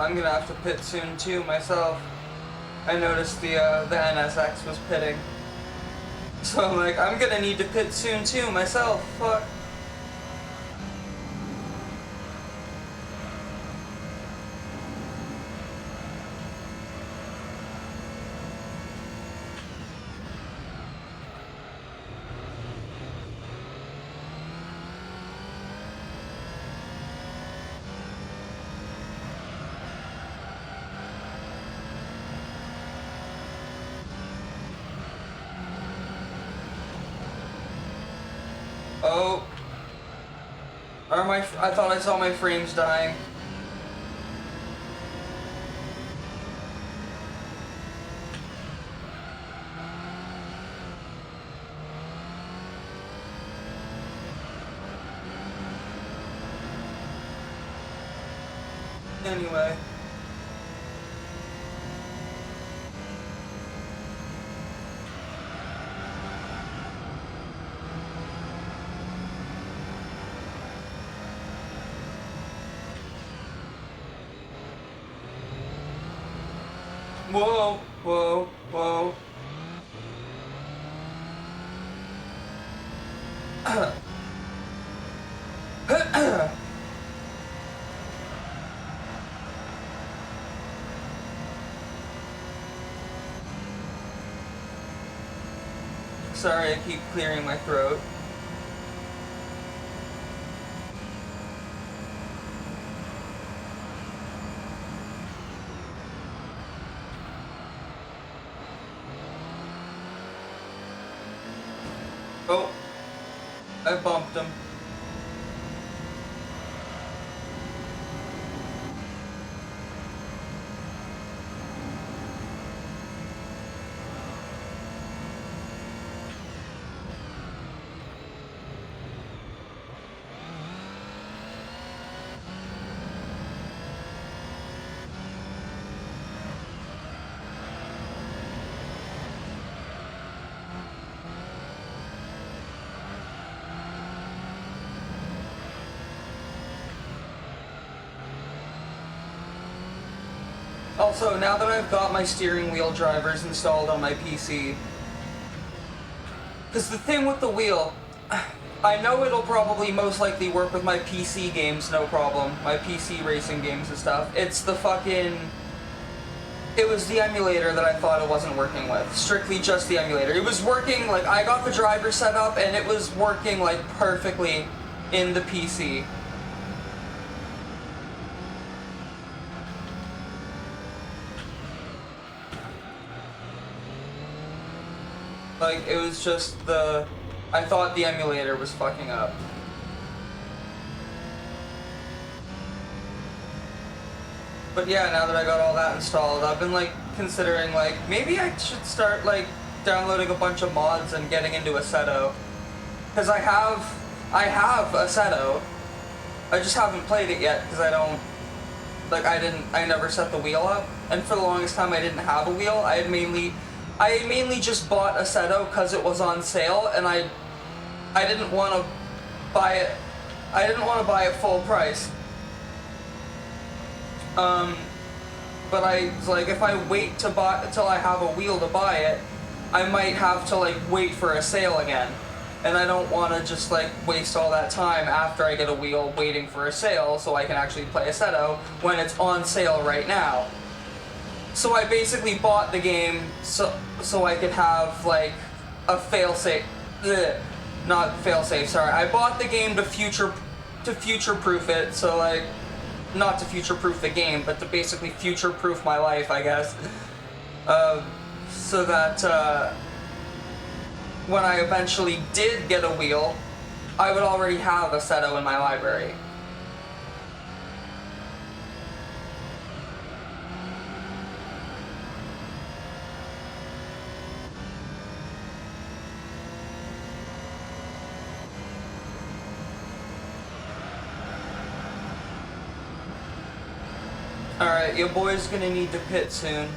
I'm gonna have to pit soon too myself. I noticed the NSX was pitting. So I'm like, I'm gonna need to pit soon too myself, fuck. Oh. I thought I saw my frames dying. Anyway. Whoa, whoa, whoa. Sorry, I keep clearing my throat. Oh, I bumped him. Also, now that I've got my steering wheel drivers installed on my PC, because the thing with the wheel, I know it'll probably most likely work with my PC games, no problem, my PC racing games and stuff. It's the fucking... It was the emulator that I thought it wasn't working with. Strictly just the emulator. It was working, like, I got the driver set up and it was working, like, perfectly in the PC. Like, it was just the... I thought the emulator was fucking up. But yeah, now that I got all that installed, I've been, like, considering, like, maybe I should start, like, downloading a bunch of mods and getting into Assetto. Because I have Assetto. I just haven't played it yet, because I don't Like I never set the wheel up, and for the longest time I didn't have a wheel. I mainly just bought Assetto because it was on sale, and I didn't want to buy it. I didn't want to buy it full price. But I was like, if I wait to buy until I have a wheel to buy it, I might have to like wait for a sale again, and I don't want to just like waste all that time after I get a wheel waiting for a sale so I can actually play Assetto when it's on sale right now. So I basically bought the game so I could have like a failsafe. Not failsafe. Sorry, I bought the game to future-proof it. So like, not to future-proof the game, but to basically future-proof my life, I guess. So that when I eventually did get a wheel, I would already have Assetto in my library. Alright, your boy's gonna need to pit soon.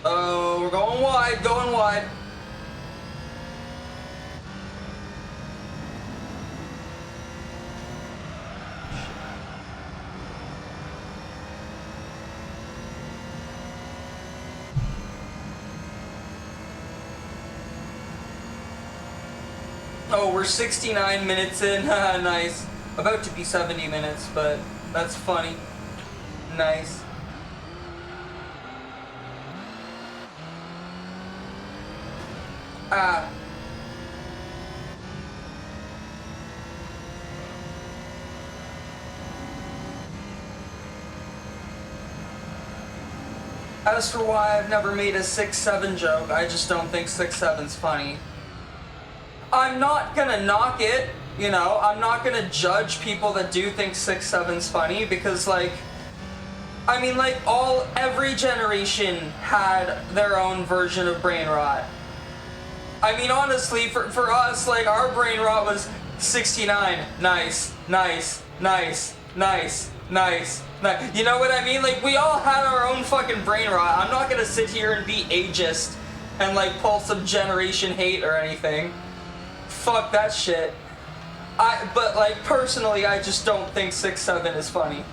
Oh, we're going wide, going wide. Oh, we're 69 minutes in. Nice. About to be 70 minutes, but that's funny. Nice. Ah. As for why I've never made a 6-7 joke, I just don't think 6-7's funny. I'm not gonna knock it, you know, I'm not gonna judge people that do think 6-7's funny, because like, I mean like every generation had their own version of brain rot. I mean honestly, for us, like our brain rot was 69, nice, nice, nice, nice, nice, nice. You know what I mean? Like we all had our own fucking brain rot. I'm not gonna sit here and be ageist and like pull some generation hate or anything. Fuck that shit. But like personally, I just don't think 6-7 is funny.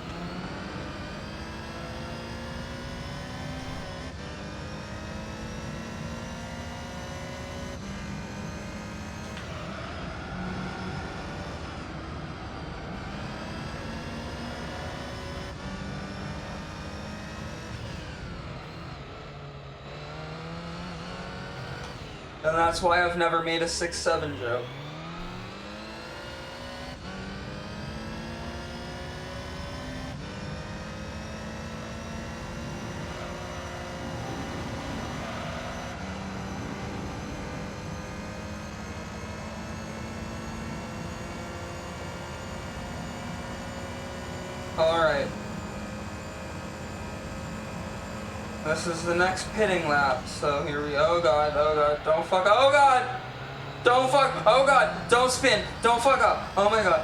And that's why I've never made a 6-7 joke. Alright. This is the next pitting lap, so here we oh god, don't fuck up, oh god! Don't fuck, oh god, don't spin, don't fuck up, oh my god.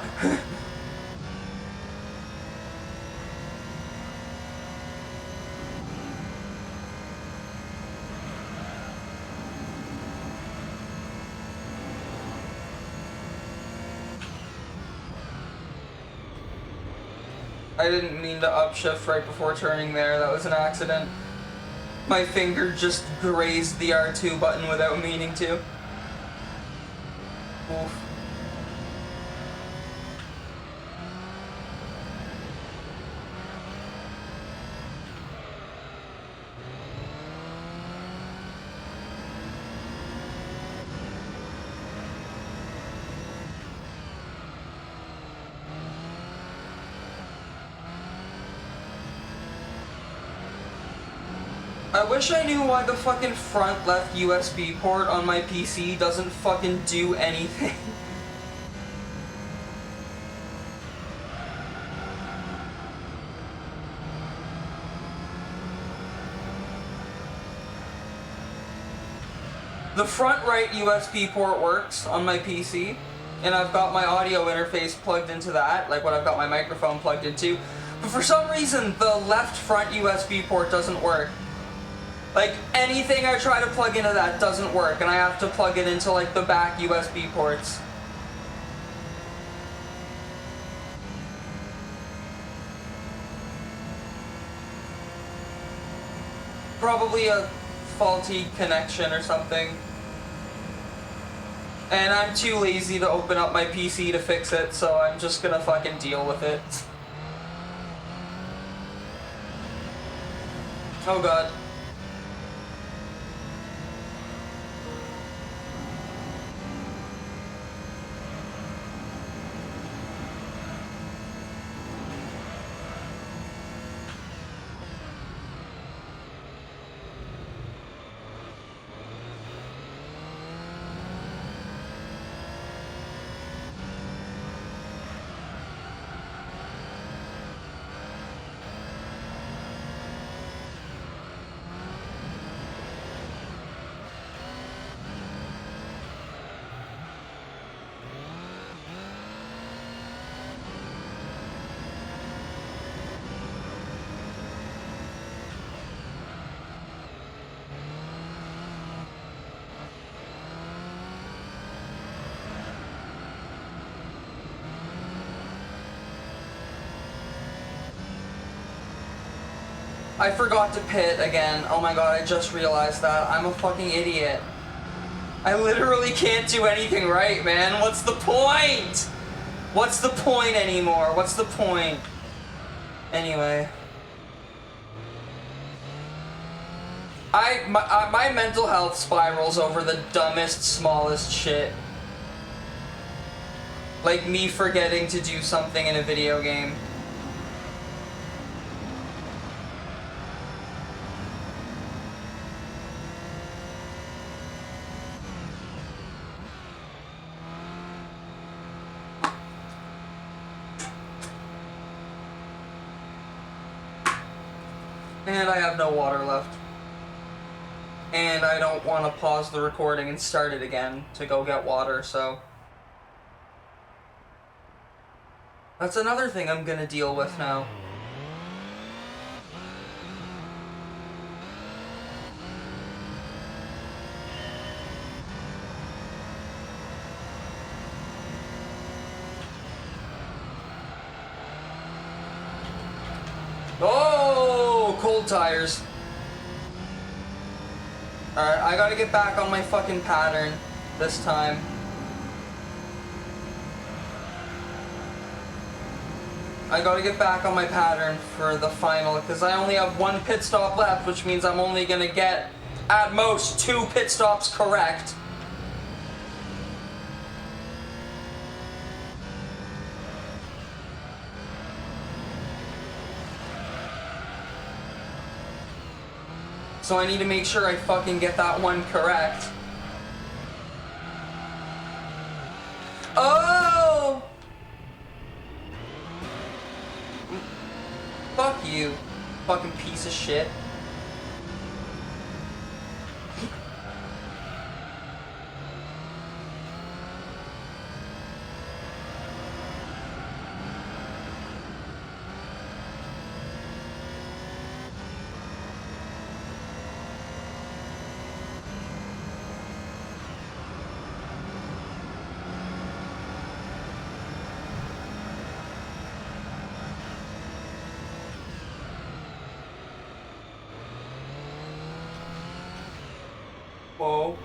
I didn't mean to upshift right before turning there, that was an accident. My finger just grazed the R2 button without meaning to. Oof. I wish I knew why the fucking front left USB port on my PC doesn't fucking do anything. The front right USB port works on my PC, and I've got my audio interface plugged into that, like what I've got my microphone plugged into. But for some reason, the left front USB port doesn't work. Like, anything I try to plug into that doesn't work, and I have to plug it into, like, the back USB ports. Probably a faulty connection or something. And I'm too lazy to open up my PC to fix it, so I'm just gonna fucking deal with it. Oh god. I forgot to pit again. Oh my god, I just realized that. I'm a fucking idiot. I literally can't do anything right, man. What's the point? What's the point anymore? What's the point? Anyway. My mental health spirals over the dumbest, smallest shit. Like me forgetting to do something in a video game. And I have no water left. And I don't want to pause the recording and start it again to go get water, so... That's another thing I'm gonna deal with now. Oh, cold tires. Alright, I gotta get back on my fucking pattern this time. I gotta get back on my pattern for the final, because I only have one pit stop left, which means I'm only gonna get, at most, 2 pit stops correct. So I need to make sure I fucking get that one correct. Oh! Fuck you, fucking piece of shit. Whoa.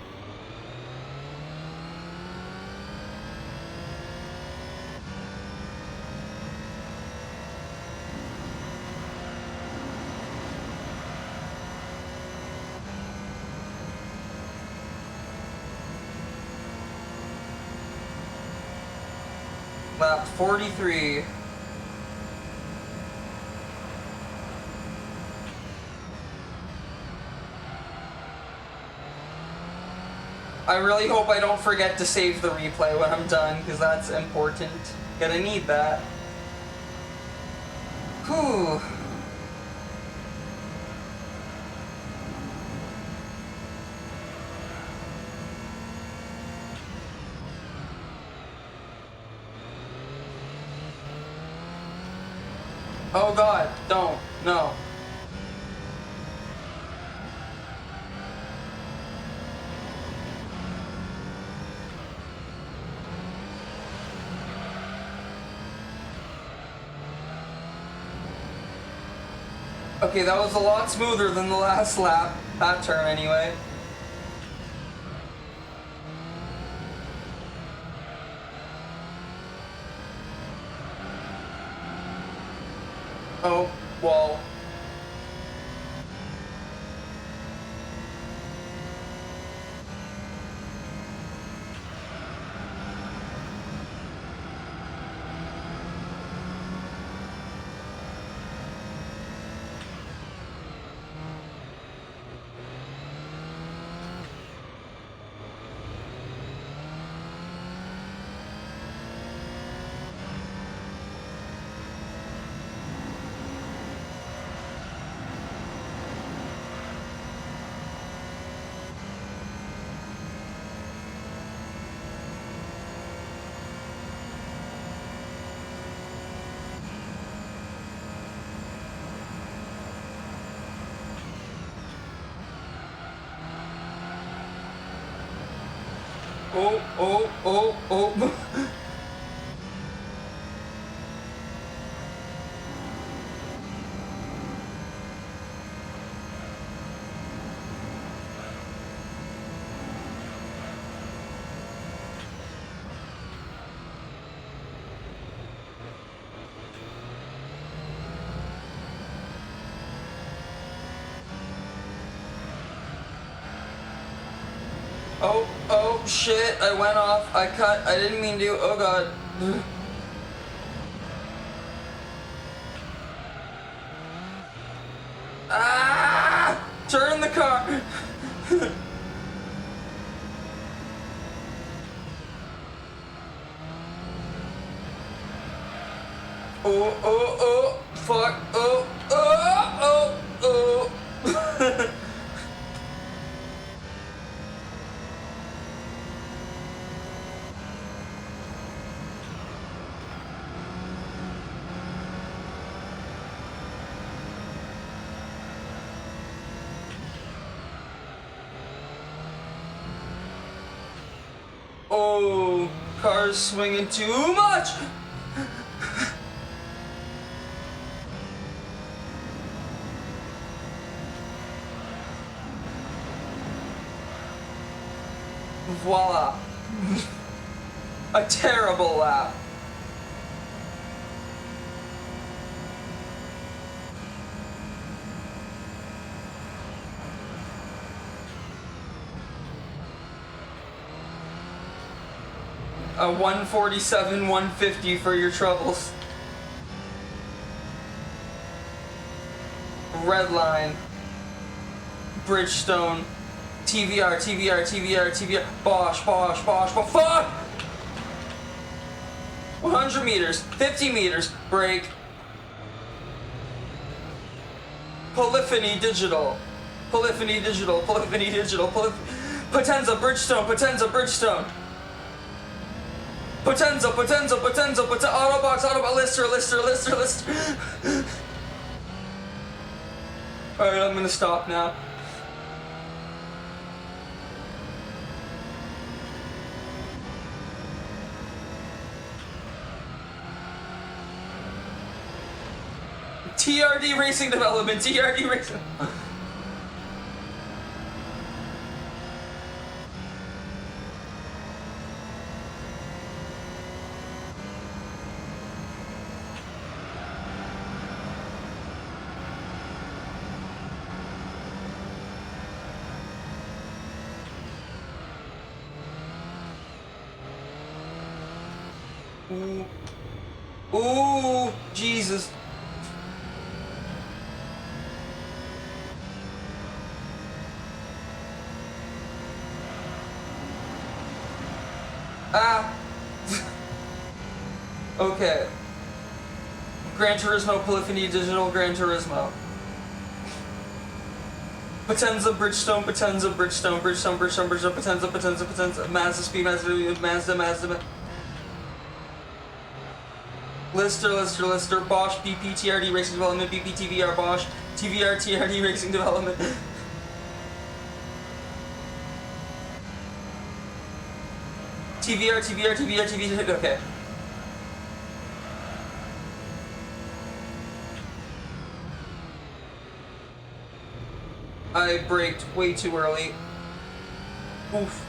Lap 43. I really hope I don't forget to save the replay when I'm done, because that's important. Gonna need that. Whew. Oh god, don't. No. Okay, that was a lot smoother than the last lap. That turn, anyway. Oh, wall. Oh, oh, oh, oh. Oh, oh, shit, I went off, I cut, I didn't mean to, oh god. Ah! Turn the car! Oh, oh, oh, fuck, oh, oh, oh, oh. Oh, car's swinging too much! Voila. A terrible lap. A 147, 150 for your troubles. Red line. Bridgestone. TVR, TVR, TVR, TVR. Bosh, bosh, bosh, bosh. Fuck! 100 meters, 50 meters, brake. Polyphony digital. Polyphony digital, polyphony digital, Potenza, Bridgestone, Potenza, Bridgestone. Potenza, Potenza, Potenza, Potenza, Autobox, Lister, Lister, Lister, Lister. Alright, I'm gonna stop now. TRD Racing Development, TRD Racing. Ooh. Ooh, Jesus. Ah. Okay. Gran Turismo, Polyphony Digital, Gran Turismo. Potenza, Bridgestone, Potenza, Bridgestone, Bridgestone, Bridgestone, Bridgestone, Potenza, Potenza, Potenza, Mazda Speed, Mazda, Mazda, Mazda. Lister, Bosch, BP, TRD Racing Development, BP, TVR, Bosch, TVR, TRD Racing Development. TVR, okay. I braked way too early. Oof.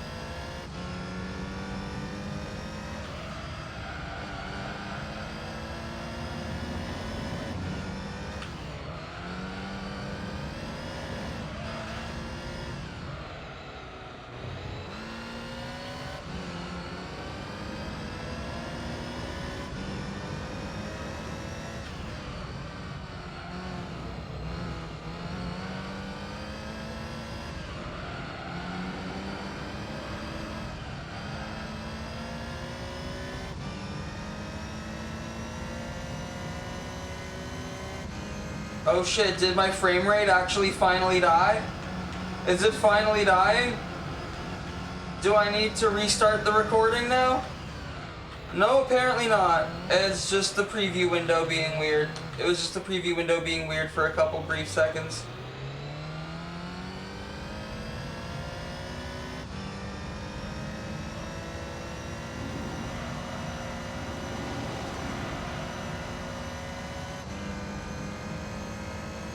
Oh shit, did my frame rate actually finally die? Is it finally dying? Do I need to restart the recording now? No, apparently not. It's just the preview window being weird. It was just the preview window being weird for a couple brief seconds.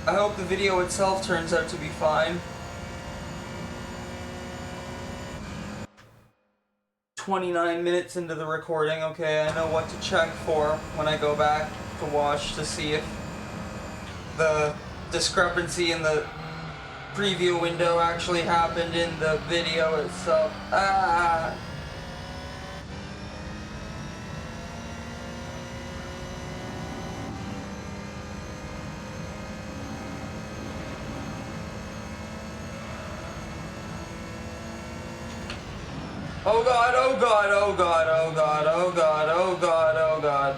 I hope the video itself turns out to be fine. 29 minutes into the recording, okay, I know what to check for when I go back to watch to see if the discrepancy in the preview window actually happened in the video itself. Ah! Oh god, oh god, oh god, oh god, oh god, oh god, oh god.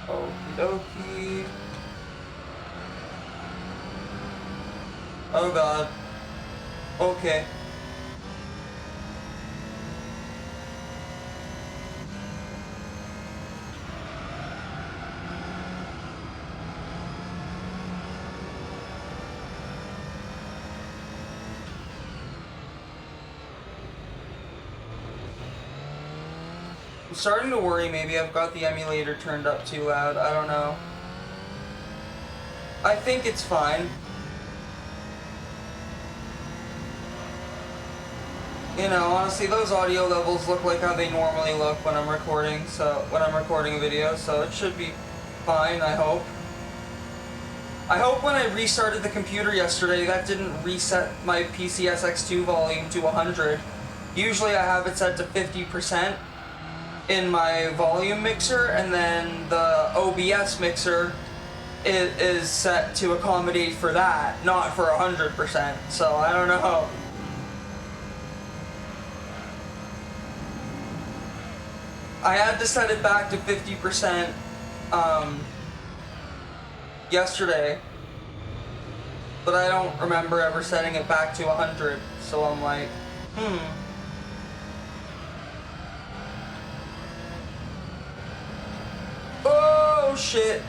Okie dokie. Oh god. Okay. I'm starting to worry maybe I've got the emulator turned up too loud. I don't know. I think it's fine. You know, honestly, those audio levels look like how they normally look when I'm recording, a video, so it should be fine, I hope. I hope when I restarted the computer yesterday, that didn't reset my PCSX2 volume to 100. Usually I have it set to 50% in my volume mixer, and then the OBS mixer is set to accommodate for that, not for 100%, so I don't know. I had to set it back to 50% yesterday, but I don't remember ever setting it back to 100, so I'm like, Oh shit!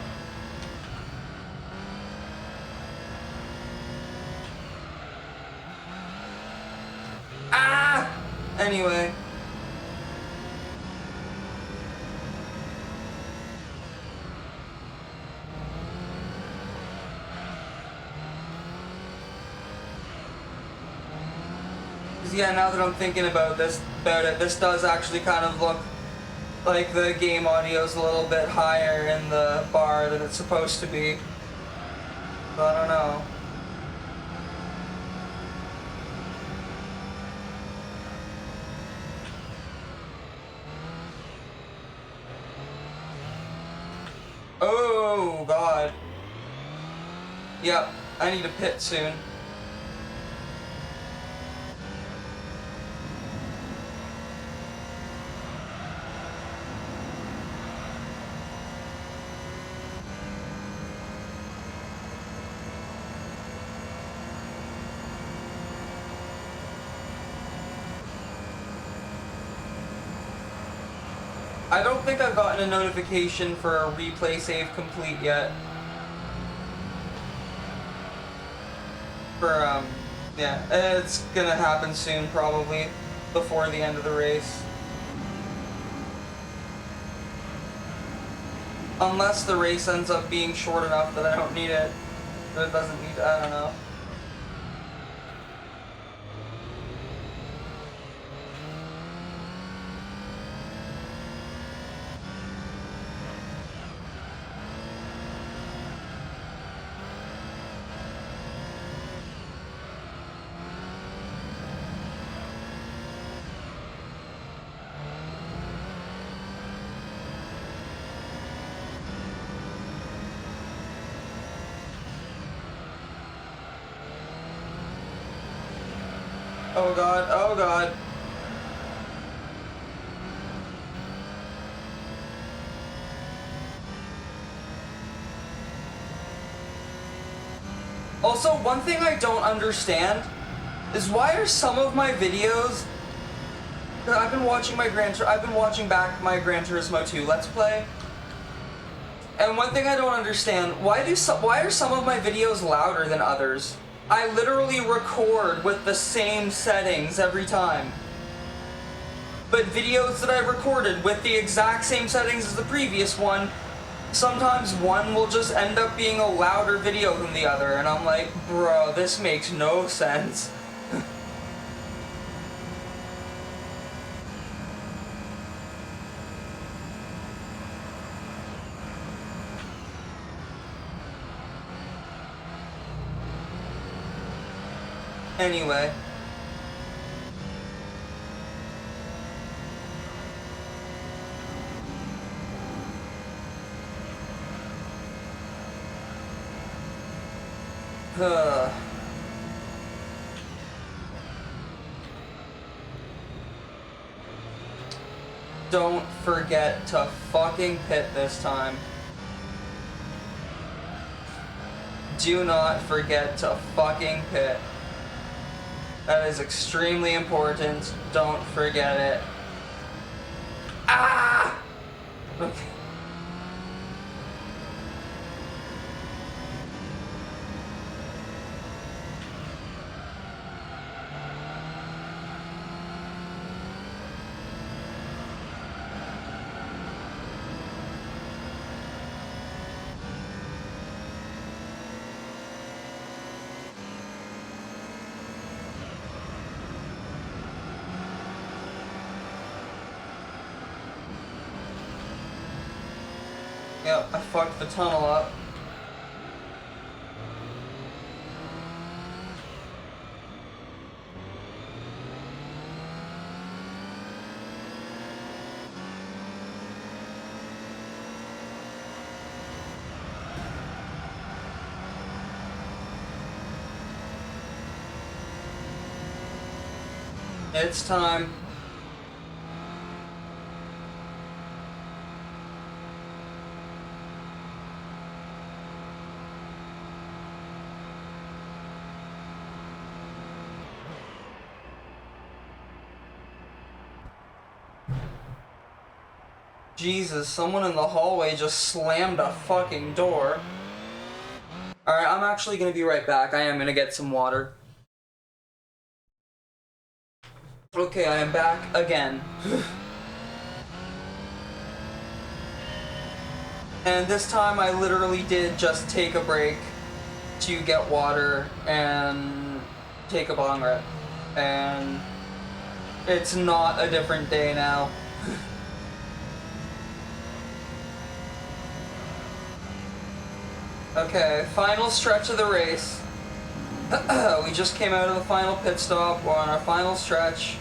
Ah! Anyway. Yeah, now that I'm thinking about it, this does actually kind of look like the game audio's a little bit higher in the bar than it's supposed to be. So I don't know. Oh god. Yep, I need to pit soon. I don't think I've gotten a notification for a replay save complete yet. Yeah, it's gonna happen soon, probably, before the end of the race. Unless the race ends up being short enough that I don't need it. Or it doesn't need, I don't know. Oh god, oh god. Also, one thing I don't understand is why are some of my videos... I've been watching back my Gran Turismo 2 Let's Play. And one thing I don't understand, why are some of my videos louder than others? I literally record with the same settings every time. But videos that I recorded with the exact same settings as the previous one, sometimes one will just end up being a louder video than the other, and I'm like, bro, this makes no sense. Anyway. Don't forget to fucking pit this time. Do not forget to fucking pit. That is extremely important. Don't forget it. Ah! Okay. Yep, I fucked the tunnel up. It's time. Jesus, someone in the hallway just slammed a fucking door. Alright, I'm actually gonna be right back. I am gonna get some water. Okay, I am back again. And this time I literally did just take a break to get water and take a bong rip. And it's not a different day now. Okay, final stretch of the race. We just came out of the final pit stop. We're on our final stretch.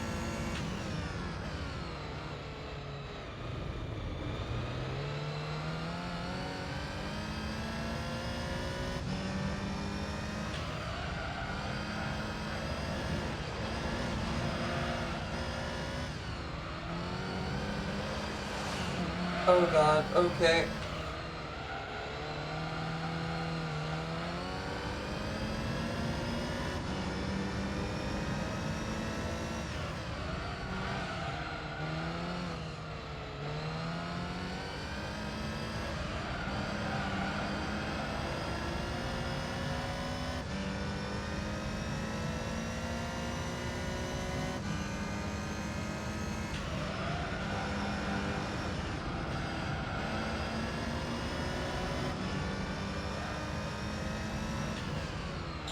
Oh god, okay.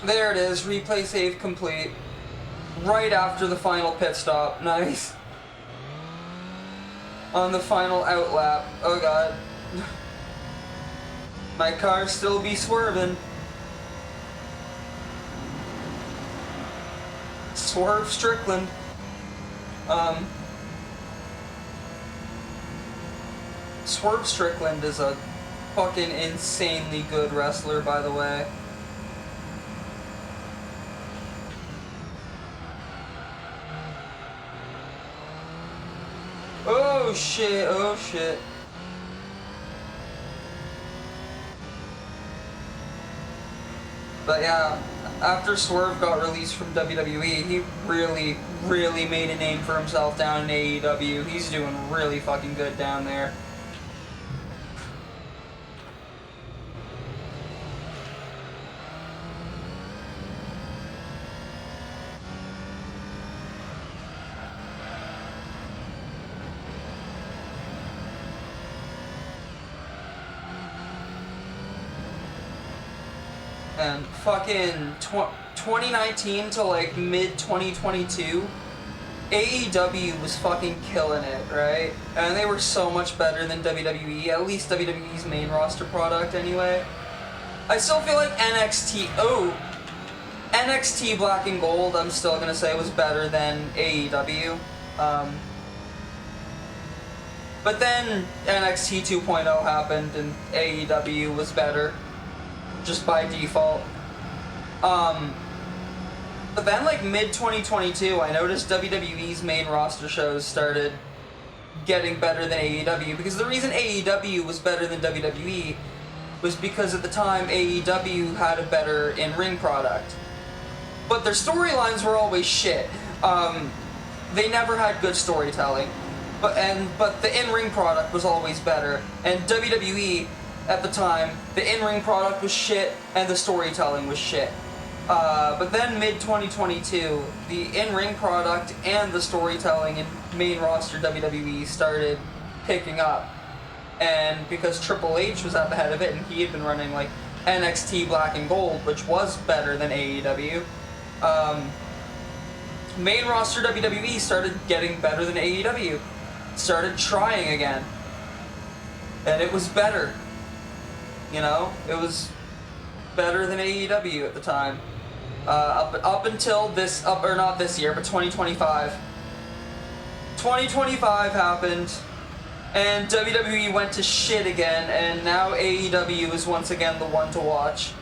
There it is, replay save complete. Right after the final pit stop, nice. On the final outlap, oh god. My car still be swerving. Swerve Strickland. Swerve Strickland is a fucking insanely good wrestler, by the way. Oh shit, oh shit. But yeah, after Swerve got released from WWE, he really, really made a name for himself down in AEW. He's doing really fucking good down there. And fucking 2019 to like mid 2022, AEW was fucking killing it, right? And they were so much better than WWE, at least WWE's main roster product anyway. I still feel like NXT Black and Gold, I'm still gonna say was better than AEW. But then NXT 2.0 happened and AEW was better, just by default. But then like mid 2022, I noticed WWE's main roster shows started getting better than AEW, because the reason AEW was better than WWE was because at the time AEW had a better in-ring product. But their storylines were always shit. They never had good storytelling. But the in-ring product was always better. And WWE at the time, the in-ring product was shit and the storytelling was shit. But then mid-2022, the in-ring product and the storytelling in main roster WWE started picking up. And because Triple H was at the head of it and he had been running like NXT Black and Gold, which was better than AEW, main roster WWE started getting better than AEW. Started trying again. And it was better. You know, it was better than AEW at the time. Up until not this year, but 2025. 2025 happened, and WWE went to shit again, and now AEW is once again the one to watch.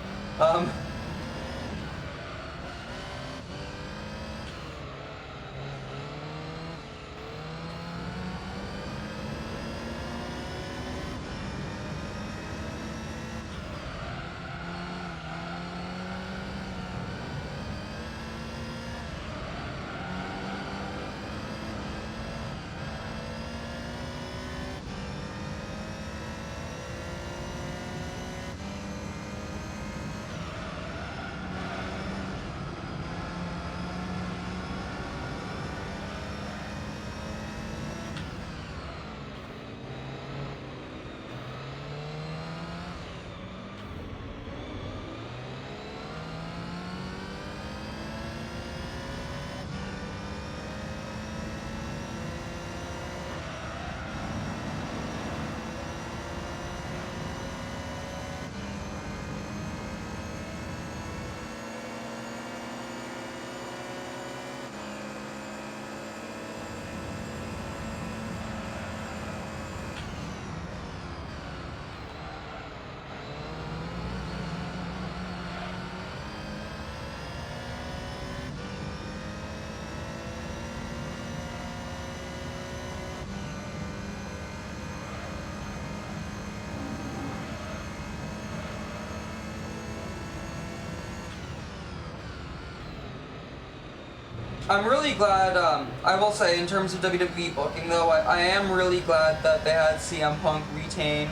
I'm really glad, I will say, in terms of WWE booking, though, I am really glad that they had CM Punk retain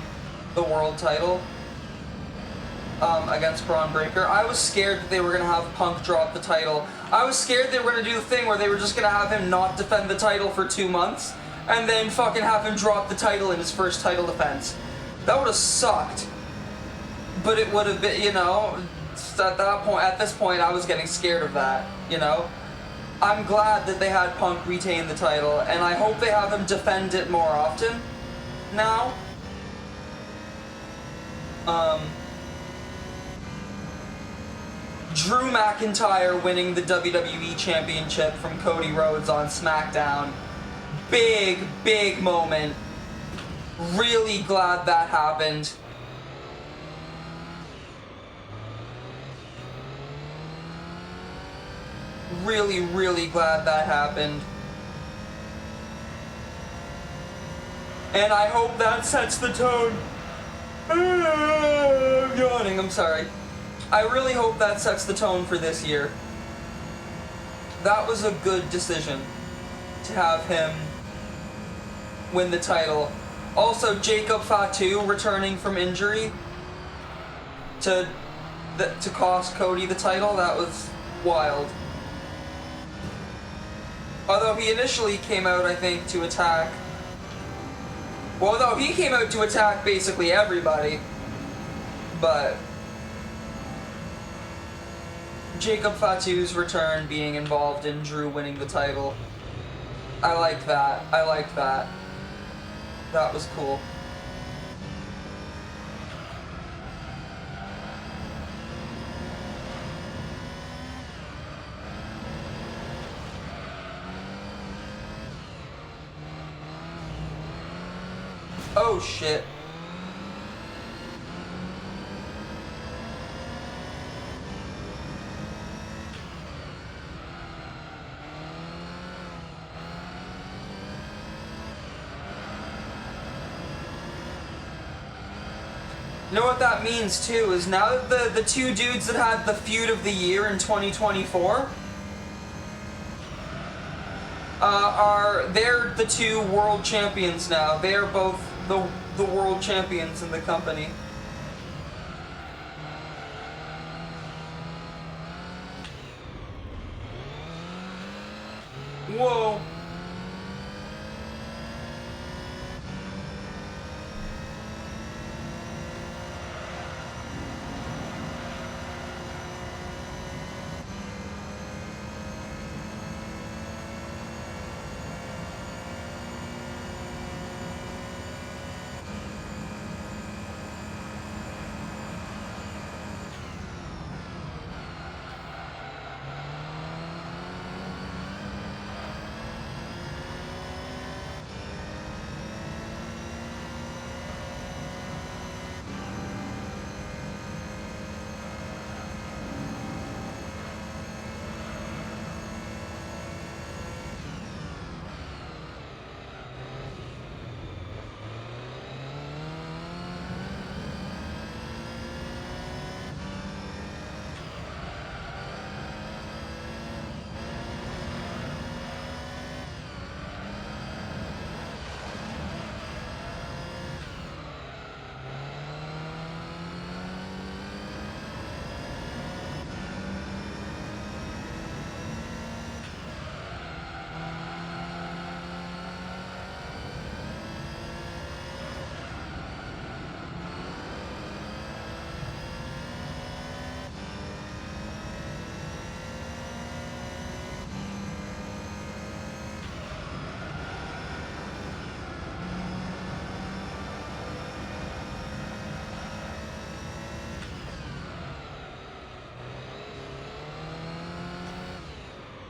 the world title against Braun Breaker. I was scared that they were going to have Punk drop the title. I was scared they were going to do the thing where they were just going to have him not defend the title for 2 months, and then fucking have him drop the title in his first title defense. That would have sucked. But it would have been, you know, at this point, I was getting scared of that, you know? I'm glad that they had Punk retain the title, and I hope they have him defend it more often now. Drew McIntyre winning the WWE Championship from Cody Rhodes on SmackDown. Big, big moment. Really glad that happened. Really, really glad that happened. And I hope that sets the tone. I'm yawning, I'm sorry. I really hope that sets the tone for this year. That was a good decision to have him win the title. Also, Jacob Fatu returning from injury to cost Cody the title, that was wild. Although he initially came out, I think, to attack... Well, no, he came out to attack basically everybody. But... Jacob Fatu's return being involved in Drew winning the title. I like that. I like that. That was cool. Oh shit. You know what that means too, is now that the two dudes that had the feud of the year in 2024 they're the two world champions now. They are both the world champions in the company. Whoa.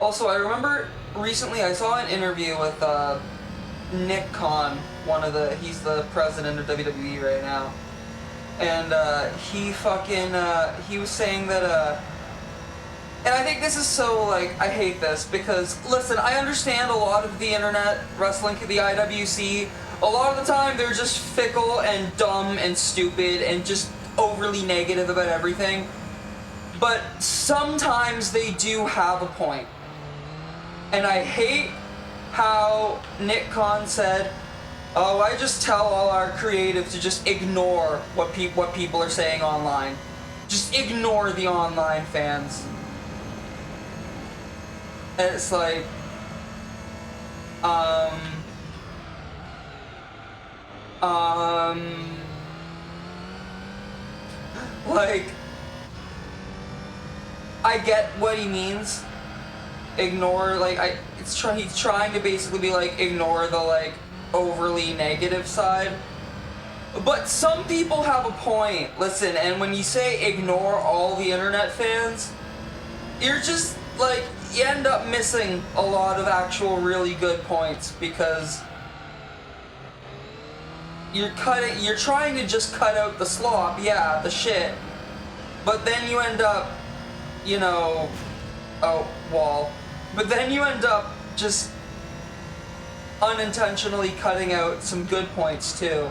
Also, I remember recently I saw an interview with Nick Khan, he's the president of WWE right now, and he was saying that, and I think this is so, like, I hate this, because, listen, I understand a lot of the internet wrestling, the IWC, a lot of the time they're just fickle and dumb and stupid and just overly negative about everything, but sometimes they do have a point. And I hate how Nick Khan said, "Oh, I just tell all our creative to just ignore what people are saying online. Just ignore the online fans." And it's like, like, I get what he means. Ignore, like, he's trying to basically be like, ignore the, like, overly negative side. But some people have a point. Listen, and when you say ignore all the internet fans, you're just, like, you end up missing a lot of actual really good points, because you're trying to just cut out the slop, yeah, the shit, but then you end up, you know, but then you end up just unintentionally cutting out some good points too.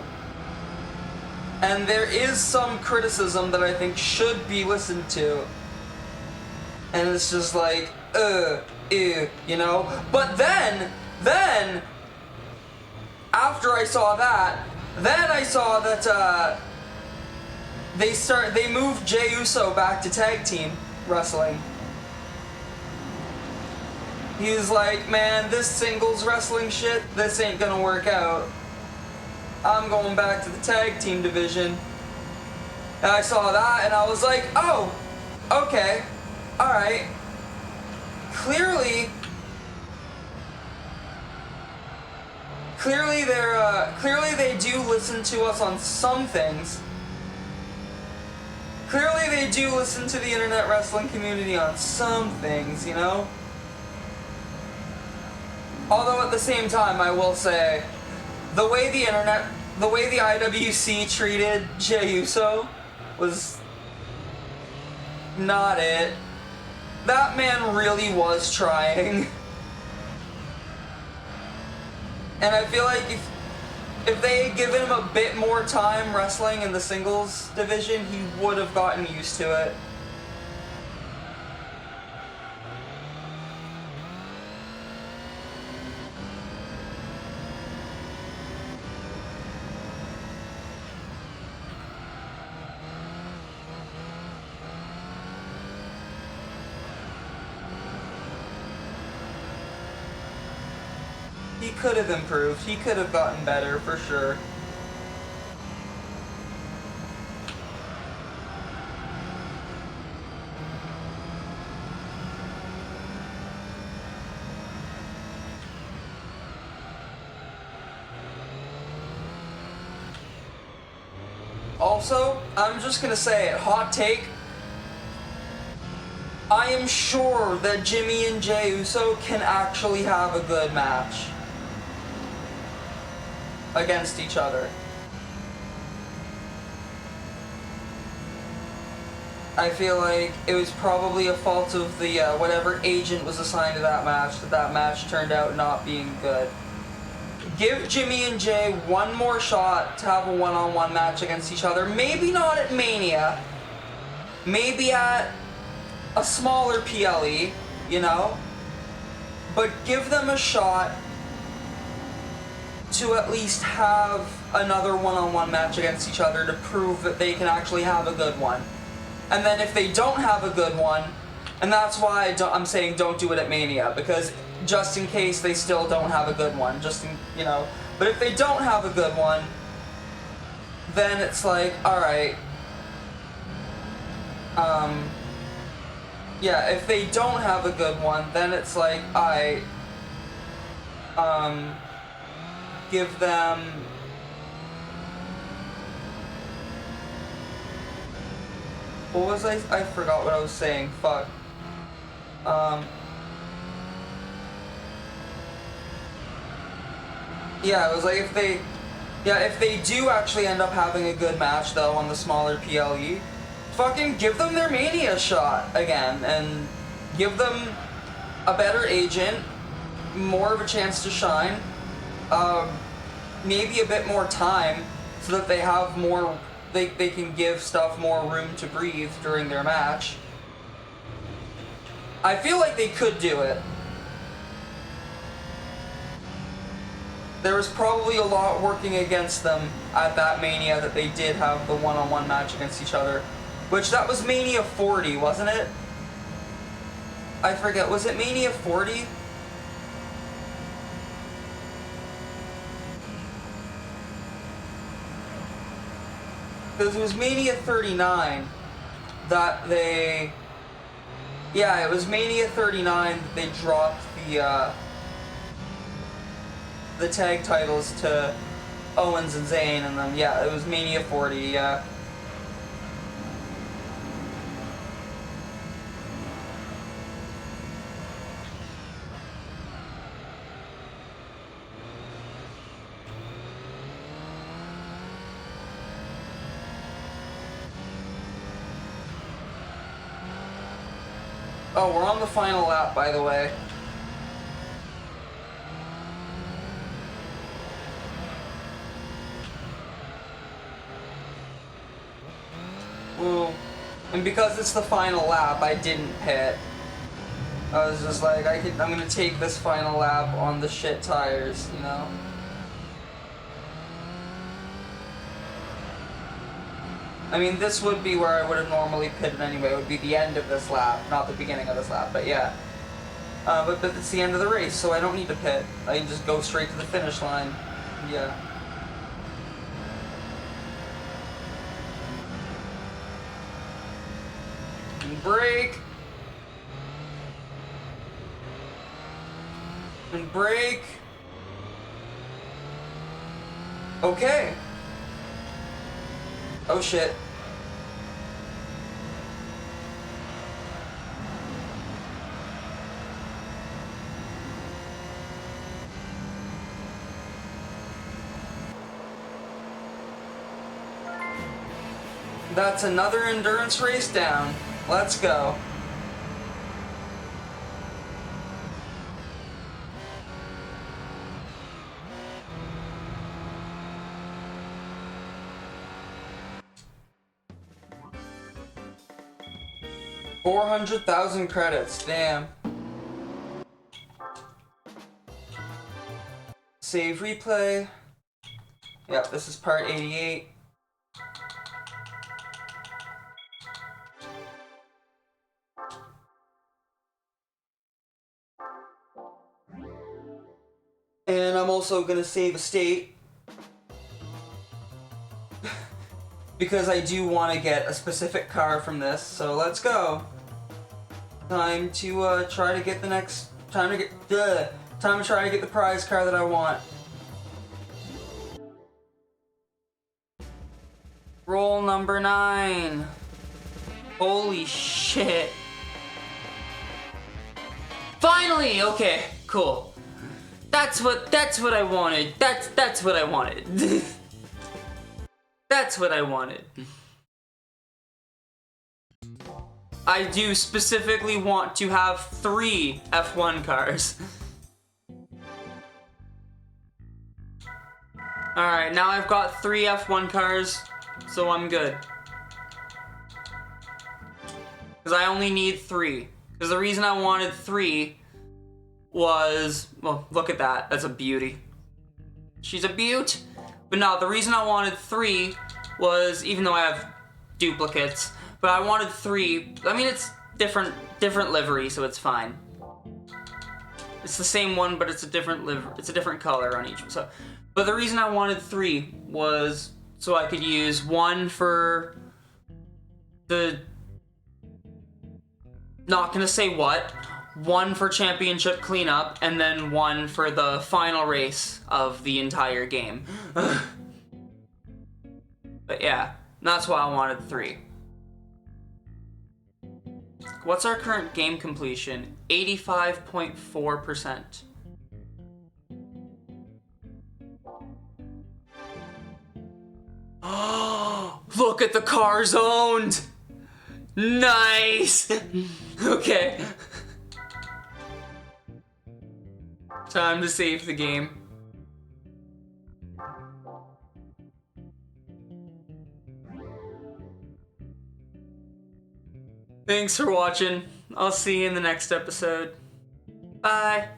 And there is some criticism that I think should be listened to. And it's just like, ew, you know? But then, after I saw that, I saw that, they moved Jey Uso back to tag team wrestling. He's like, man, this singles wrestling shit, this ain't gonna work out. I'm going back to the tag team division. And I saw that and I was like, oh, okay, alright. Clearly they do listen to us on some things. Clearly they do listen to the internet wrestling community on some things, you know? Although at the same time, I will say, the way the IWC treated Jey Uso was not it. That man really was trying. And I feel like if they had given him a bit more time wrestling in the singles division, he would have gotten used to it. He could have improved. He could have gotten better, for sure. Also, I'm just gonna say it, hot take. I am sure that Jimmy and Jey Uso can actually have a good match against each other. I feel like it was probably a fault of the whatever agent was assigned to that match turned out not being good. Give Jimmy and Jay one more shot to have a one-on-one match against each other. Maybe not at Mania. Maybe at a smaller PLE, you know? But give them a shot to at least have another one-on-one match against each other to prove that they can actually have a good one. And then if they don't have a good one, and that's why I'm saying don't do it at Mania, because just in case they still don't have a good one, you know. But if they don't have a good one, then it's like, alright. Yeah, if they don't have a good one, then it's like, give them... What was I forgot what I was saying, fuck. Yeah, it was like if they do actually end up having a good match though on the smaller PLE, fucking give them their Mania shot again and give them a better agent, more of a chance to shine, maybe a bit more time so that they have more, they can give stuff more room to breathe during their match. I feel like they could do it. there was probably a lot working against them at that Mania that they did have the one-on-one match against each other. Which, that was Mania 40, wasn't it? I forget, was it Mania 40? Because it was Mania 39 that they... Yeah, it was Mania 39 that they dropped the tag titles to Owens and Zayn, and then, yeah, it was Mania 40, yeah. Oh, we're on the final lap, by the way. Ooh. And because it's the final lap, I didn't pit. I was just like, I'm gonna take this final lap on the shit tires, you know? I mean, this would be where I would have normally pitted anyway. It would be the end of this lap, not the beginning of this lap, but yeah. But it's the end of the race, so I don't need to pit. I can just go straight to the finish line. Yeah. And brake. And brake. Okay. Oh shit. That's another endurance race down. Let's go. $400,000 credits, damn. Save replay. Yep, this is part 88. And I'm also gonna save a state. Because I do want to get a specific car from this, so let's go. Time to try to get the next. Time to try to get the prize car that I want. Roll number 9. Holy shit! Finally, okay, cool. That's what I wanted. That's what I wanted. That's what I wanted. I do specifically want to have 3 F1 cars. Alright, now I've got 3 F1 cars, so I'm good. Because I only need 3. Because the reason I wanted 3 was... Well, look at that. That's a beauty. She's a beaut. But no, the reason I wanted 3 was, even though I have duplicates, but I wanted 3. I mean, it's different livery, so it's fine. It's the same one, but it's a different livery. It's a different color on each one. So, but the reason I wanted 3 was so I could use 1 for the... Not gonna say what. 1 for championship cleanup, and then 1 for the final race of the entire game. But yeah, that's why I wanted 3. What's our current game completion? 85.4%. Oh, look at the cars owned! Nice! Okay. Time to save the game. Thanks for watching. I'll see you in the next episode. Bye.